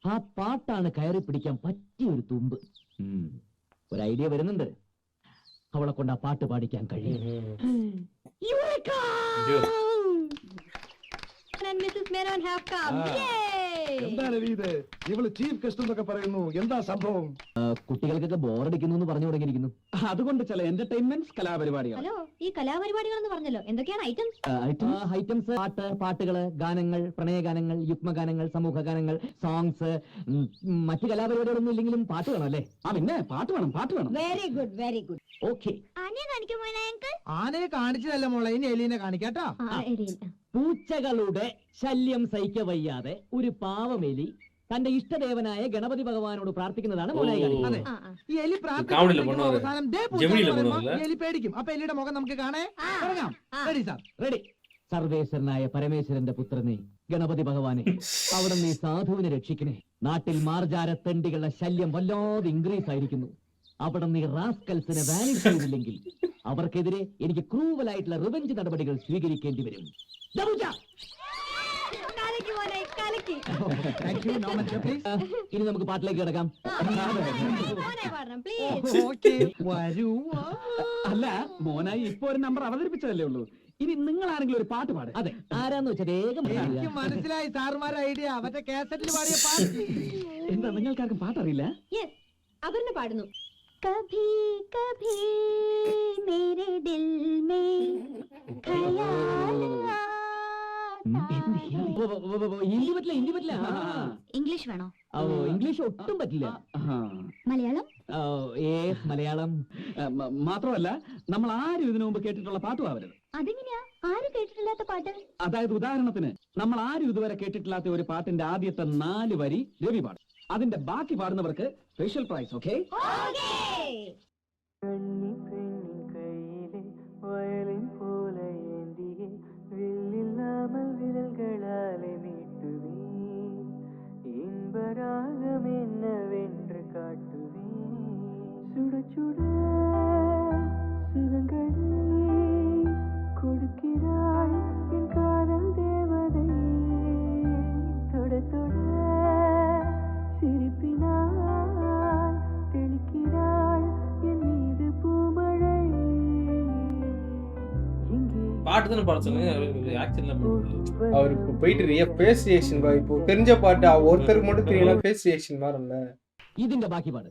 ആ പാട്ടാണ് കയറി പിടിക്കാൻ പറ്റിയ ഒരു തുമ്പ്. ഒരു ഐഡിയ വരുന്നുണ്ട്. അവളെ കൊണ്ട് ആ പാട്ട് പാടിക്കാൻ കഴിയും. എന്താണ് ഇത്? ഇവള് ചീഫ് ഗസ്റ്റ് എന്നൊക്കെ പറയുന്നു, എന്താ സംഭവം? കുട്ടികൾക്കൊക്കെ ബോറടിക്കുന്നു എന്ന് പറഞ്ഞു തുടങ്ങിയിരിക്കുന്നു. അതുകൊണ്ട് ചില എന്റർടൈൻമെന്റ്സ്, കലാപരിപാടികൾ. ഹലോ, ഈ കലാപരിപാടികൾ എന്ന് പറഞ്ഞല്ലോ, എന്തൊക്കെയാണ് ഐറ്റംസ്? ഐറ്റംസ് പാട്ടുകള്, ഗാനങ്ങൾ, പ്രണയഗാനങ്ങൾ, യുഗ്മഗാനങ്ങൾ, സമൂഹ ഗാനങ്ങൾ, സോങ്സ്. മറ്റു കലാപരിപാടികളൊന്നും ഇല്ലെങ്കിലും പാട്ട് വേണം അല്ലേ? പിന്നെ പാട്ട് വേണം, പാട്ട് വേണം. Very good, very good. Okay, ആനയെ കാണിച്ചതല്ല മോളെ, ഇനി എലീനെ കാണിക്കാട്ടോ. പൂച്ചകളുടെ ശല്യം സഹിക്കവയ്യാതെ ഒരു പാവമെലി തന്റെ ഇഷ്ടദേവനായ ഗണപതി ഭഗവാനോട് പ്രാർത്ഥിക്കുന്നതാണ് മോനായി കാണിക്കുന്നത്. ഈ എലി പ്രാർത്ഥിക്കുന്ന അവസാനം എലി പേടിക്കും. അപ്പൊ എലിയുടെ മുഖം നമുക്ക് കാണാം. Ready sir, ready. സർവേശ്വരനായ പരമേശ്വരന്റെ പുത്രനെ ഗണപതി ഭഗവാനെ, അവിടെ നീ സാധുവിനെ രക്ഷിക്കണേ. നാട്ടിൽ മാർജാര തെണ്ടികളുടെ ശല്യം വല്ലാതെ ഇൻക്രീസ് ആയിരിക്കുന്നു. അവിടെ നീ റാസ്കൽസിനെ വാനിഷ് ചെയ്തില്ലെങ്കിൽ അവർക്കെതിരെ എനിക്ക് ക്രൂവലായിട്ടുള്ള റിവെഞ്ച് നടപടികൾ സ്വീകരിക്കേണ്ടി വരും. ഇനി നമുക്ക് പാട്ടിലേക്ക് കിടക്കാം. അല്ല മോനായി ഇപ്പൊ ഒരു നമ്പർ അവതരിപ്പിച്ചതല്ലേ ഉള്ളൂ. ഇനി നിങ്ങൾ ആരെങ്കിലും ഒരു പാട്ട് പാടും. അതെ, ആരാന്ന് വെച്ചാൽ വേഗം മനസ്സിലായി. സാറുമാരുടെ ഐഡിയ അവരുടെ കാസറ്റിൽ പാടിയ പാട്ട്. എന്താ നിങ്ങൾക്കാർക്കും പാട്ടറിയില്ല? അവരുടെ പാടുന്നു. കഭി കഭി മേരെ ദിൽ മേ ഖയാൽ. ഹിന്ദി പറ്റില്ല, ഹിന്ദി പറ്റില്ല. ഇംഗ്ലീഷ് വേണോ? ഇംഗ്ലീഷ് ഒട്ടും പറ്റില്ല. മലയാളം? മലയാളം മാത്രമല്ല നമ്മൾ ആരും ഇതിനു മുമ്പ് കേട്ടിട്ടുള്ള പാട്ടും ആവരുത്. അതെങ്ങനെയാ? ആരും കേട്ടിട്ടില്ലാത്ത പാട്ട്? അതായത് ഉദാഹരണത്തിന് നമ്മൾ ആരും ഇതുവരെ കേട്ടിട്ടില്ലാത്ത ഒരു പാട്ടിന്റെ ആദ്യത്തെ 4 വരി രവി പാടും. അതിന്റെ ബാക്കി പാടുന്നവർക്ക് സ്പെഷ്യൽ പ്രൈസ്. ഓക്കെ? பாட்டு தானே பாட சொன்னீங்க, ஆக்சன்ல அவர் இப்போ போயிட்டு ஃபேஸ் ரியாக்ஷன் பா. இப்போ தெரிஞ்ச பாட்டு ஒருத்தருக்கு மட்டும் தெரியல, ஃபேஸ் ரியாக்ஷன் മാറല്ല. ഇതിന്റെ ബാക്കി പാട്.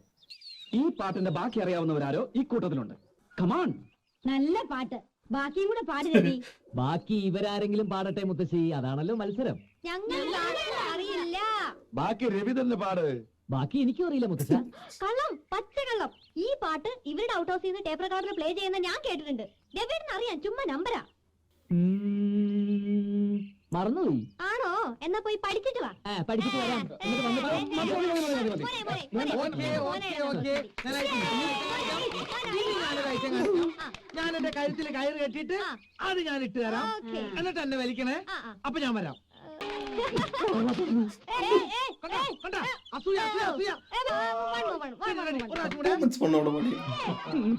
ഈ പാട്ടിന്റെ ബാക്കി അറിയാവുന്നവരാരോ ഈ കൂട്ടത്തിലുണ്ട്? കമാൺ. നല്ല പാട്ട്, ബാക്കിയും കൂടെ പാടി. ബാക്കി ഇവരാരെങ്കിലും പാടട്ടെ മുത്തശ്ശി, അതാണല്ലോ മത്സരം. ഞങ്ങൾ അറിയില്ല. ബാക്കി രവി തന്നെ പാട്. ബാക്കി എനിക്കും അറിയില്ല മുത്തശ്ശ. കള്ളം, പച്ചക്കള്ളം. ഈ പാട്ട് ഇവരുടെ ഔട്ട് ഹൗസിൽ നിന്ന് ടേപ്പ് റെക്കോർഡർ പ്ലേ ചെയ്യുന്ന ഞാൻ കേട്ടിട്ടുണ്ട്. രവിന് അറിയാം, ചുമ്മാ നമ്പരാ. മറന്നുപോയി ആണോ? എന്നാ പോയി പഠിച്ചിട്ട് വാ. പഠിച്ചിട്ട് വരാം. ഞാൻ എന്റെ കഴുത്തിൽ കയറ് കെട്ടിട്ട് അത് ഞാൻ ഇട്ട് തരാം. എന്നിട്ട് എന്നെ വലിക്കണേ. അപ്പൊ ഞാൻ വരാം.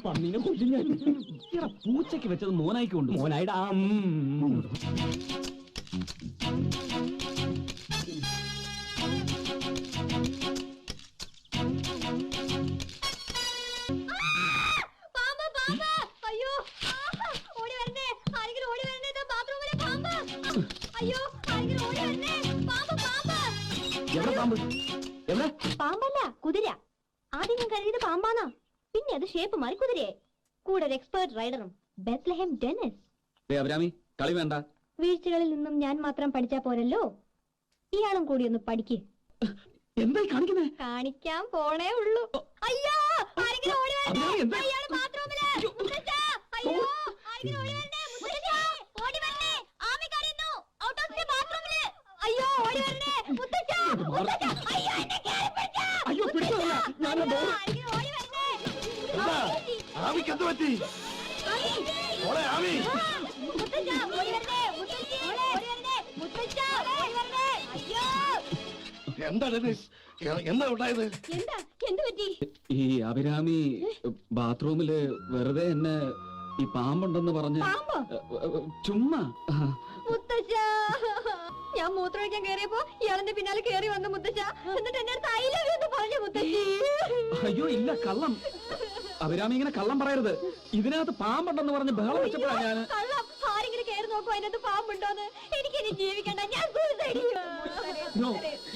പന്നീനെ കൊല്ലും ഞാൻ. എടാ, പൂച്ചയ്ക്ക് വെച്ചത് മോനായിക്കൊണ്ട് മോനായിടാ. അയ്യോ ഓടി വരണേ, ആരെങ്കിലും ഓടി വരണേ, ബാത്റൂമിലെ പാമ്പ്. അയ്യോ ആരെങ്കിലും ഓടി വരണേ, പാമ്പ് പാമ്പ്. എവിടെ പാമ്പ്? എവിടെ? പാമ്പല്ല, കുതിര. ആദ്യം ഞാൻ കരുതിയത് പാമ്പാന്നാ, പിന്നെ അത് ഷേപ്പ് മാറി കുതിരയായി. കൂടെ ഒരു എക്സ്പേർട്ട് റൈഡറും, ബെത്ലഹേം ഡെന്നിസ്. അഭിരാമി, കളി വേണ്ട. വീഴ്ചകളിൽ നിന്നും ഞാൻ മാത്രം പഠിച്ചാ പോരല്ലോ, ഇയാളും കൂടി ഒന്ന് പഠിക്ക്. എന്തായി കാണിക്കുന്നേ? കാണിക്കാൻ പോണേ ഉള്ളൂ. അയ്യോ ആരെങ്കിലും ഓടി വരണേ, അയാള് ബാത്റൂമില്. മുത്തച്ഛാ, അയ്യോ ആരെങ്കിലും ഓടി വരണേ, മുത്തച്ഛാ, ഓടി വരണേ, ആമി കരയുന്നു, ഔട്ട് ഓഫ് ദി ബാത്റൂമില്. അയ്യോ ഓടി വരണേ, മുത്തച്ഛാ, മുത്തച്ഛാ, അയ്യോ എന്നെ കേറി പിടിച്ചാ. അയ്യോ പിടിച്ചതല്ല, ഞാൻ ആരെങ്കിലും ഓടി വരണേ. ആമിക്ക് എന്ത് പറ്റി? മോളെ ആമി, മുത്തച്ഛാ, ഓടി വരണേ, മുത്തച്ഛി, ഓടി വരണേ, മുത്തച്ഛാ, ഓടി വരണേ. അയ്യോ എന്താ ഡെന്നിസ്, എന്താ ഉണ്ടായത്? എന്താ, എന്ത് പറ്റി? ഈ അഭിരാമി ബാത്റൂമില് വെറുതെ എന്നെ ഈ പാമ്പുണ്ടെന്ന് പറഞ്ഞ് പാമ്പോ? ചുമ്മാ. മുത്തച്ഛാ, ഞാൻ മൂത്രമൊഴിക്കാൻ കേറിയപ്പോ ഇയാളെന്റെ പിന്നാലെ കേറി വന്നു മുത്തച്ഛാ. എന്നിട്ട് എന്റെ അടുത്ത് I love you എന്ന് പറഞ്ഞു മുത്തച്ഛി. അയ്യോ ഇല്ല, കള്ളം. അഭിരാമി ഇങ്ങനെ കള്ളം പറയരുത്. ഇതിനകത്ത് പാമ്പുണ്ടെന്ന് പറഞ്ഞ് ബഹളം വെച്ചപ്പോഴാ ഞാന്. കള്ളം. ആരെങ്കിലും കേറി നോക്കോ അതിനകത്ത് പാമ്പുണ്ടോന്ന്. എനിക്കിനി ജീവിക്കണ്ട, ഞാൻ suicide ചെയ്യും. No,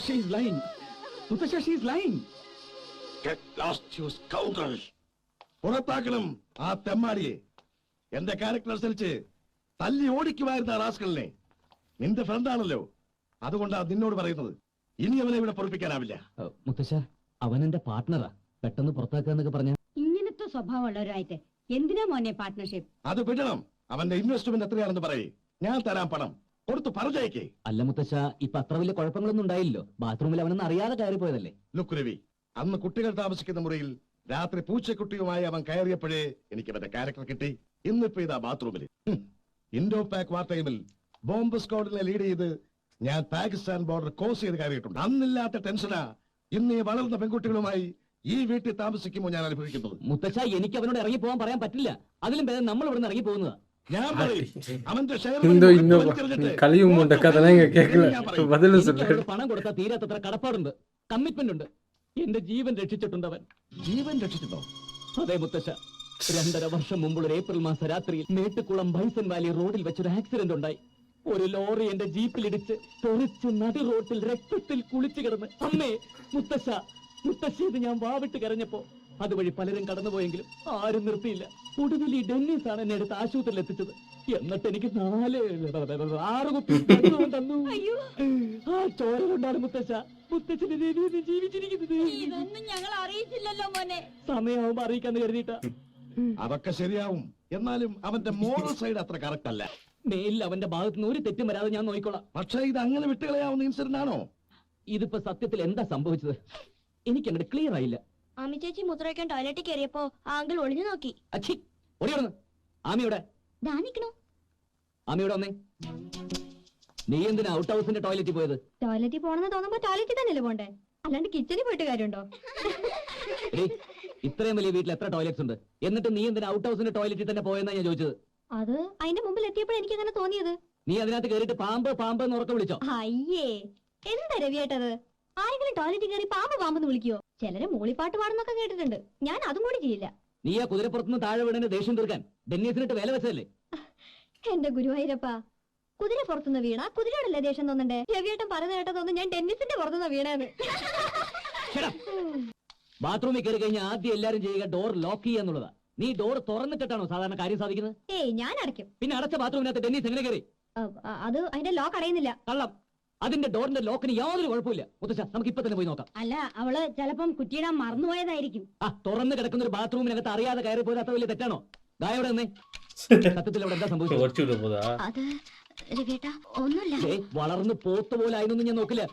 she is lying. മുത്തശ്ശ, she is lying. Get lost, you scoundrel. പുറത്താക്കണം ആ തെമ്മാടിയെ. എന്റെ ക്യാരക്ടർ അനുസരിച്ച് തല്ലി ഓടിക്കുമായിരുന്ന ആ റാസ്കലിനെ. നിന്റെ ഫ്രണ്ടാണല്ലോ, അതുകൊണ്ടാ നിന്നോട് പറയുന്നത്. ഇനി അവനെ ഇവിടെ പൊറപ്പിക്കാനാവില്ല. മുത്തശ്ശ, അവൻ എന്റെ പാർട്ട്ണറാ. പെട്ടെന്ന് പുറത്താക്കാന്നൊക്കെ പറഞ്ഞ ഇങ്ങനത്തെ സ്വഭാവമുള്ളവരായിട്ട് എന്തിനാ മോനെ പാർട്ട്ണർഷിപ്പ്? അത് വിടണം. അവന്റെ ഇൻവെസ്റ്റ്മെന്റ് എത്രയാണെന്ന് പറയേ, ഞാൻ തരാൻ പണം കൊടുത്തു പറഞ്ഞേക്കേ. അല്ല മുത്തശ്ശ, ഇപ്പൊ അത്ര വലിയ കുഴപ്പങ്ങളൊന്നും ഉണ്ടായില്ലോ. ബാത്റൂമിൽ അവനൊന്നും അറിയാതെ കയറി പോയതല്ലേ. ലുക്ക് രവി, അന്ന് കുട്ടികൾ താമസിക്കുന്ന മുറിയിൽ രാത്രി പൂച്ചക്കുട്ടിയുമായി അവൻ കയറിയപ്പോഴേ എനിക്ക് അവന്റെ ക്യാരക്ടർ കിട്ടി. ഇന്നിപ്പോ ഇതാ ബാത്റൂമിൽ. ഇൻഡോ പാക് വാർ ടൈമിൽ ബോംബ് സ്ക്വാഡിനെ ലീഡ് ചെയ്ത് ഞാൻ പാകിസ്ഥാൻ ബോർഡർ ക്രോസ് ചെയ്ത് കയറിയിട്ടുണ്ട്. അന്നില്ലാത്ത ടെൻഷനാ ഇന്ന് ഈ വളർന്ന പെൺകുട്ടികളുമായി ഈ വീട്ടിൽ താമസിക്കുമ്പോൾ ഞാൻ അനുഭവിക്കുന്നത്. മുത്തശ്ശ, എനിക്ക് അവനോട് ഇറങ്ങി പോകാൻ പറയാൻ പറ്റില്ല. അതിലും ഭേദം നമ്മൾ ഇവിടെ ഇറങ്ങി പോകുന്നതാ. ഞാൻ പറയും അവന്റെ ഷെയർ கலியும் கதெல்லாம் இங்க கேட்கல. பதில் சொல்றேன். പണം കൊടുത്താൽ തീരാത്തത്ര കടപ്പാടുണ്ട്, കമ്മിറ്റ്മെന്റ് ഉണ്ട്. എന്റെ ജീവൻ രക്ഷിച്ചിട്ടുണ്ട് അവൻ. ജീവൻ രക്ഷിച്ചിട്ടോ? അതെ മുത്തശ്ശ, 2.5 വർഷം മുമ്പുള്ള ഏപ്രിൽ മാസ രാത്രിയിൽ മേട്ടുകുളം ബൈസൺ വാലി റോഡിൽ വെച്ചൊരു ആക്സിഡന്റ് ഉണ്ടായി. ഒരു ലോറി എന്റെ ജീപ്പിലിടിച്ച് തെറിച്ച് നടി റോഡിൽ രക്തത്തിൽ കുളിച്ചു കിടന്ന്. അമ്മേ, മുത്തശ്ശ, മുത്തശ്ശേത് ഞാൻ വാവിട്ട് കരഞ്ഞപ്പോ അതുവഴി പലരും കടന്നുപോയെങ്കിലും ആരും നിർത്തിയില്ല. ഒടുവിൽ ഈ ഡെന്നീസ് ആണ് എന്നെ എടുത്ത് ആശുപത്രിയിൽ എത്തിച്ചത്. എന്നിട്ട് എനിക്ക് 6 കുപ്പി വെള്ളം തന്നു. ആ ചോര കൊണ്ടാണ് മുത്തശ്ശ മുത്തച്ഛന്റെ രീതിയിൽ ജീവിച്ചിരിക്കുന്നത്. ഇതൊന്നും ഞങ്ങൾ അറിയിച്ചില്ലല്ലോ മോനെ. സമയമാവുമ്പോ അറിയിക്കാന്ന് കരുതിയിട്ടാ. അതൊക്കെ ശരിയാവും, എന്നാലും അവന്റെ മോറൽ സൈഡ് അത്ര കറക്റ്റ് അല്ല. മേലിൽ അവന്റെ ഭാഗത്തുനിന്ന് ഒരു തെറ്റും വരാതെ ഞാൻ നോക്കിക്കോളാം. പക്ഷേ ഇത് അങ്ങനെ വിട്ടുകളയാവുന്ന ഇൻസിഡന്റ് ആണോ? ഇതിപ്പോ സത്യത്തിൽ എന്താ സംഭവിച്ചത് എനിക്ക് അങ്ങോട്ട് ക്ലിയർ ആയില്ല. ആമി ചേച്ചി മൂത്രമൊഴിക്കാൻ ടോയ്ലറ്റിൽ കയറിയപ്പോ ആങ്കിൾ ഒളിഞ്ഞു നോക്കി. അച്ഛി, ഓടിയോടുന്നു. ആമിയുടെ ആമിയുടെ വന്നേ. നീ എന്തിനാ ഔട്ട് ഹൗസിന്റെ ടോയ്ലറ്റിൽ പോയത്? ടോയ്ലറ്റിൽ പോണെന്ന് തോന്നുമ്പോ ടോയ്ലറ്റിൽ തന്നെയല്ലേ പോണ്ടേ, അല്ലാണ്ട് കിച്ചണിൽ പോയിട്ട് കാര്യമുണ്ടോ? ഇത്രയും വലിയ വീട്ടിൽ എത്ര ടോയ്ലറ്റ്സ് ഉണ്ട്, എന്നിട്ട് നീ എന്തിനാ ഔട്ട് ഹൗസിന്റെ ടോയ്ലറ്റിൽ തന്നെ പോയെന്നാ ഞാൻ ചോദിച്ചത്. അത് അതിന്റെ മുമ്പിൽ എത്തിയപ്പോൾ എനിക്ക് അങ്ങനെ തോന്നിയത്. നീ അതിനകത്ത് കയറിയിട്ട് പാമ്പ് പാമ്പ് എന്ന് ഉറക്കെ വിളിച്ചോ? അയ്യേ, എന്താ രവിയേട്ടത്? ആരെങ്കിലും ടോയ്ലറ്റിൽ കയറി പാമ്പ് പാമ്പെന്ന് വിളിക്കോ? ചിലര് മൂളിപ്പാട്ട് പാടുന്നൊക്കെ കേട്ടിട്ടുണ്ട്. ഞാൻ അതും കൂടി ചെയ്യില്ല. നീ ആ കുതിരപ്പുറത്തുനിന്ന് താഴെ വീണന്റെ ദേഷ്യം തീർക്കാൻ ഡെന്നീസിനിട്ട് വേല വെച്ചതല്ലേ? എന്റെ ഗുരുവായൂരപ്പ, കുതിര പുറത്തുനിന്ന് വീണ കുതിരയോടല്ലേ ദേഷ്യം തോന്നണ്ടേ? രവിയേട്ടൻ പറയുന്ന കേട്ടതൊന്നും ഞാൻ ഡെന്നിസിന്റെ പുറത്തുനിന്ന് വീണേന്ന്. ബാത്റൂമിൽ കയറി കഴിഞ്ഞാൽ ആദ്യം എല്ലാരും ചെയ്യുക ഡോർ ലോക്ക് ചെയ്യാന്നുള്ളതാ. നീ ഡോർ തുറന്നിട്ടാണോ സാധാരണ കാര്യം സാധിക്കുന്നത്? ഏയ്, ഞാൻ അടയ്ക്കും. പിന്നെ അടച്ച ബാത്റൂമിനകത്ത് ഡെന്നീസ് എങ്ങനെ കയറി? അത് അതിന്റെ ലോക്ക് അടയുന്നില്ല. കള്ളം. അതിന്റെ ഡോറിന്റെ ലോക്കിന് യാതൊരു കുഴപ്പമില്ല. മുത്തച്ഛ, നമുക്ക് ഇപ്പൊ തന്നെ പോയി നോക്കാം. അല്ല, അവള് ചിലപ്പം കുറ്റിയിടാൻ മറന്നുപോയതായിരിക്കും. ആ തുറന്ന് കിടക്കുന്ന ഒരു ബാത്റൂമിനകത്ത് അറിയാതെ കയറി പോയത് അത്ര വലിയ തെറ്റാണോ? ഗായോടെ തന്നെ സത്യത്തിൽ അവിടെ എന്താ സംഭവിച്ചത്? ഒന്നുമില്ല. വളർന്ന് പോത്ത് പോലെ ആയിരുന്നു ഞാൻ നോക്കില്ല.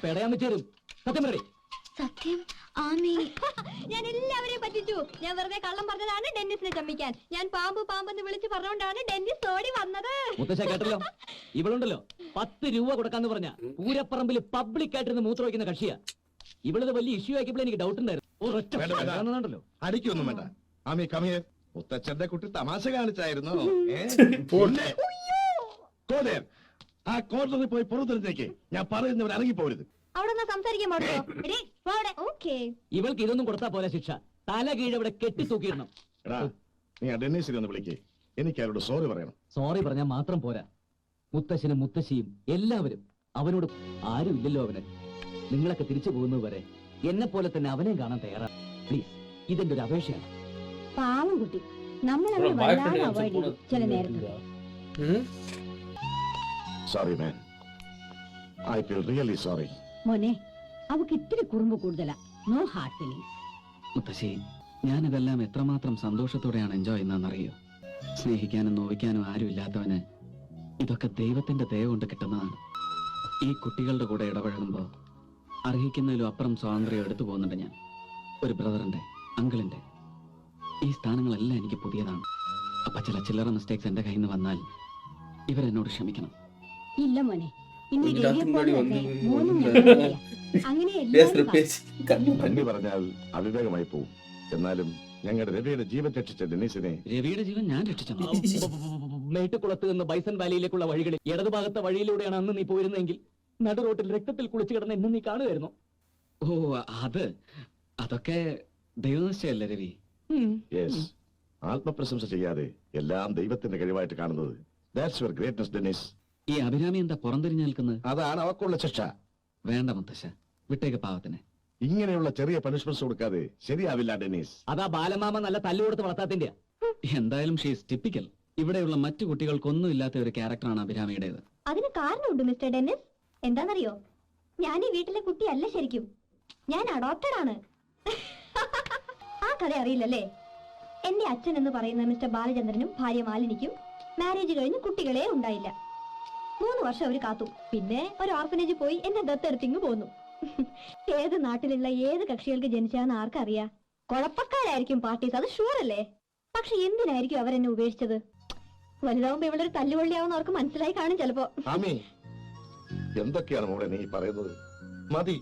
പെടയാൻ വെച്ചേരും. സത്യം പറയേ, സത്യം ആമി ഞാൻ എല്ലാവരെയും പറ്റിച്ചു. ഞാൻ വെറുതെ കള്ളം പറഞ്ഞതാണ് ഡെന്നിസിനെ ചമ്മിക്കാൻ. ഞാൻ പാമ്പ് പാമ്പെന്ന് വിളിച്ച് പറഞ്ഞോണ്ടാണ് ഡെന്നിസ് ഓടി വന്നത്. മുത്തശ്ശ കേട്ടല്ലോ, ഇവളുണ്ടല്ലോ 10 രൂപ കൊടുക്കാന്ന് പറഞ്ഞ പൂരപ്പറമ്പിൽ പബ്ലിക് ആയിട്ടിരുന്ന് മൂത്ര വയ്ക്കുന്ന കക്ഷിയാ. ഇവളത് വലിയ ഇഷ്യൂ ആക്കിയപ്പോൾ എനിക്ക് ഡൗട്ട് ഉണ്ടായിരുന്നു. അടിക്കൊന്നും വേണ്ട. ആമി കമിയെ മുത്തച്ഛന്റെ കുട്ടി തമാശ കാണിച്ചായിരുന്നു. ആ കോർണറിൽ പോയി പുറത്തിരുന്നേക്ക്. ഞാൻ പറയുന്നവർ ഇറങ്ങിപ്പോരുത്. അവിടെ സംസാരിക്കാൻ പാടുമോ? ഓക്കേ. ഇവൾക്ക് ഇതൊന്നും കൊടുത്താ പോലെ ശിക്ഷ. തല കീഴ് ഇവിടെ കെട്ടി തൂക്കിയിടണം. നീ ആ ഡെന്നീസിനെ ഒന്ന് വിളിക്കേ. എനിക്ക് അവരോട് സോറി പറയണം. സോറി പറഞ്ഞാൽ മാത്രം പോരാ. മുത്തശ്ശനും മുത്തശ്ശിയും എല്ലാവരും അവനോട് ആരും ഇല്ലല്ലോ അവന്. നിങ്ങളൊക്കെ തിരിച്ചു പോകുന്നത് വരെ എന്നെ പോലെ തന്നെ അവനെയും കാണാൻ തയ്യാറാണ്. പ്ലീസ്, ഇതെന്റെ ഒരു അപേക്ഷയാണ്. പാവം കുട്ടി, നമ്മളങ്ങനെ വല്ലാതെ അവോയ്ഡ് ചെയ്യും ചില നേരത്ത്. Sorry man, I feel really sorry. മോനെ, അവക്ക് ഇത്തിരി കുറുമ്പ് കൂടുതലാ. No hard feelings. മുത്തശ്ശി, ഞാനിതെല്ലാം എത്രമാത്രം സന്തോഷത്തോടെയാണ് എൻജോയ് ചെയ്യുന്നതെന്നറിയോ? സ്നേഹിക്കാനും നോവിക്കാനും ആരും ഇല്ലാത്തവന് ഇതൊക്കെ ദൈവത്തിന്റെ ദയ കൊണ്ട് കിട്ടുന്നതാണ്. ഈ കുട്ടികളുടെ കൂടെ ഇടപഴകുമ്പോൾ അർഹിക്കുന്നതിലും അപ്പുറം സ്വാതന്ത്ര്യം എടുത്തു പോകുന്നുണ്ട് ഞാൻ. ഒരു ബ്രദറിന്റെ, അങ്കിളിന്റെ. ഈ സ്ഥാനങ്ങളെല്ലാം എനിക്ക് പുതിയതാണ്. അപ്പൊ ചില ചില്ലറ മിസ്റ്റേക്സ് എന്റെ കയ്യിൽ നിന്ന് വന്നാൽ ഇവരെന്നോട് ക്ഷമിക്കണം. ഇല്ല മോനെ, ഇന്ന് അങ്ങനെ നന്ദി പറഞ്ഞാൽ അവിവേകമായി പോവും. എന്നാലും ഞങ്ങളുടെ രവിയുടെ ജീവൻ രക്ഷിച്ച ഡെന്നീസിനെ. രവിയുടെ ജീവൻ ഞാൻ രക്ഷിച്ചു. മേട്ടുകുളത്ത് നിന്ന് ബൈസൺ വാലിയിലേക്കുള്ള വഴികളിൽ ഇടതുഭാഗത്തെ വഴിയിലൂടെയാണ് അന്ന് നീ പോയിരുന്നെങ്കിൽ നടു റോട്ടിൽ രക്തത്തിൽ കുളിച്ചു കിടന്ന് എന്നെ നീ കാണുമായിരുന്നു. ഓ, അതൊക്കെ ദൈവനിശ്ചയല്ലേ രവി? ആത്മപ്രശംസ ചെയ്യാതെ എല്ലാം ദൈവത്തിന്റെ കഴിവായിട്ട് കാണുന്നത്. That's your greatness, Dennis. ഈ അഭിരാമി എന്താ പുറംതിരിഞ്ഞു നിൽക്കുന്നത്? അതാണ് അവക്കുള്ള ശിക്ഷ. വേണ്ട മുത്തശ്ശ, വിട്ടേക്ക് പാവത്തിന്. ഇങ്ങനെയുള്ള ചെറിയ പണിഷ്മെന്റ്സ് കൊടുക്കാതെ ശരിയാവില്ല ഡെന്നീസ്. അതാ ബാലമാമ നല്ല തല്ലുകൊടുത്ത് വളർത്താത്തിന്റെ. എന്തായാലും ഷീസ് ടിപ്പിക്കൽ. ഇവിടെയുള്ള മറ്റു കുട്ടികൾക്കൊന്നും ഇല്ലാത്ത ഒരു ക്യാരക്ടറാണ് അഭിരാമിയുടേത്. അതിന് കാരണമുണ്ട് മിസ്റ്റർ ഡെന്നിസ്. എന്താണെന്നറിയോ, ഞാൻ ഈ വീട്ടിലെ കുട്ടിയല്ല ശരിക്കും. ഞാൻ അഡോപ്റ്റഡ് ആണ്. ആ കഥ അറിയില്ലല്ലേ? എന്റെ അച്ഛൻ എന്ന് പറയുന്ന മിസ്റ്റർ ബാലചന്ദ്രനും ഭാര്യ മാലിനിക്കും മാരേജ് കഴിഞ്ഞ് കുട്ടികളെ ഉണ്ടായില്ല. 3 വർഷം അവര് കാത്തു. പിന്നെ ഒരു ഓർഫനേജ് പോയി എന്നെ ദത്തെടുത്തിങ്ങ് പോന്നു. ഏത് നാട്ടിലുള്ള ഏത് കക്ഷികൾക്ക് ജനിച്ചാന്ന് ആർക്കറിയാ? കുഴപ്പക്കാരായിരിക്കും പാർട്ടീസ്, അത് ഷുവർ അല്ലേ? പക്ഷെ എന്തിനായിരിക്കും അവരെന്നെ ഉപേക്ഷിച്ചത്? വലുതാവുമ്പോ ഇവളൊരു തല്ലുകൊള്ളിയാവുന്ന അവർക്ക് മനസ്സിലായി കാണും ചിലപ്പോ. എന്തൊക്കെയാണ് മോളെ നീ പറയുന്നത്? മതി.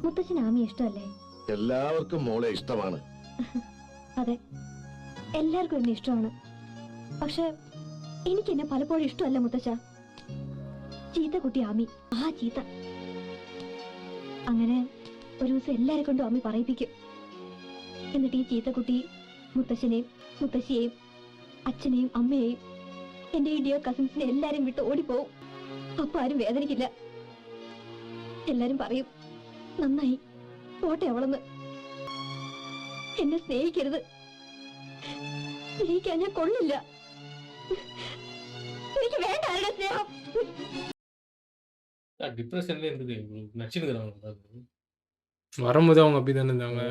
മുത്തച്ഛന് ആമി ഇഷ്ടമല്ലേ? എല്ലാവർക്കും മോളെ ഇഷ്ടമാണ്. അതെ, എല്ലാവർക്കും എന്നെ ഇഷ്ടമാണ്. പക്ഷെ എനിക്ക് എന്നെ പലപ്പോഴും ഇഷ്ടമല്ല മുത്തച്ഛ. ചീത്ത കുട്ടി ആമി, ആ ചീത്ത. അങ്ങനെ ഒരു ദിവസം എല്ലാരെ കൊണ്ടും ആമി പറയിപ്പിക്കും. എന്നിട്ട് ഈ ചീത്ത കുട്ടി മുത്തച്ഛനെയും മുത്തശ്ശിയെയും അച്ഛനെയും അമ്മയെയും എന്റെ ഈ ഡിയർ കസിൻസിനെ എല്ലാരും വിട്ട് ഓടിപ്പോവും. അപ്പൊ ആരും വേദനിക്കില്ല. എല്ലാരും പറയും, നന്നായി പോട്ടെ അവളെന്ന്. എന്നെ സ്നേഹിക്കരുത്, സ്നേഹിക്കാൻ ഞാൻ കൊള്ളില്ല. എനിക്ക് വേണ്ട ആരുടെ സ്നേഹം. டிப்ரெஷன்ல இருந்து நச்சுன்னு வரும்போது அவங்க அப்படிதானே இருந்தாங்க.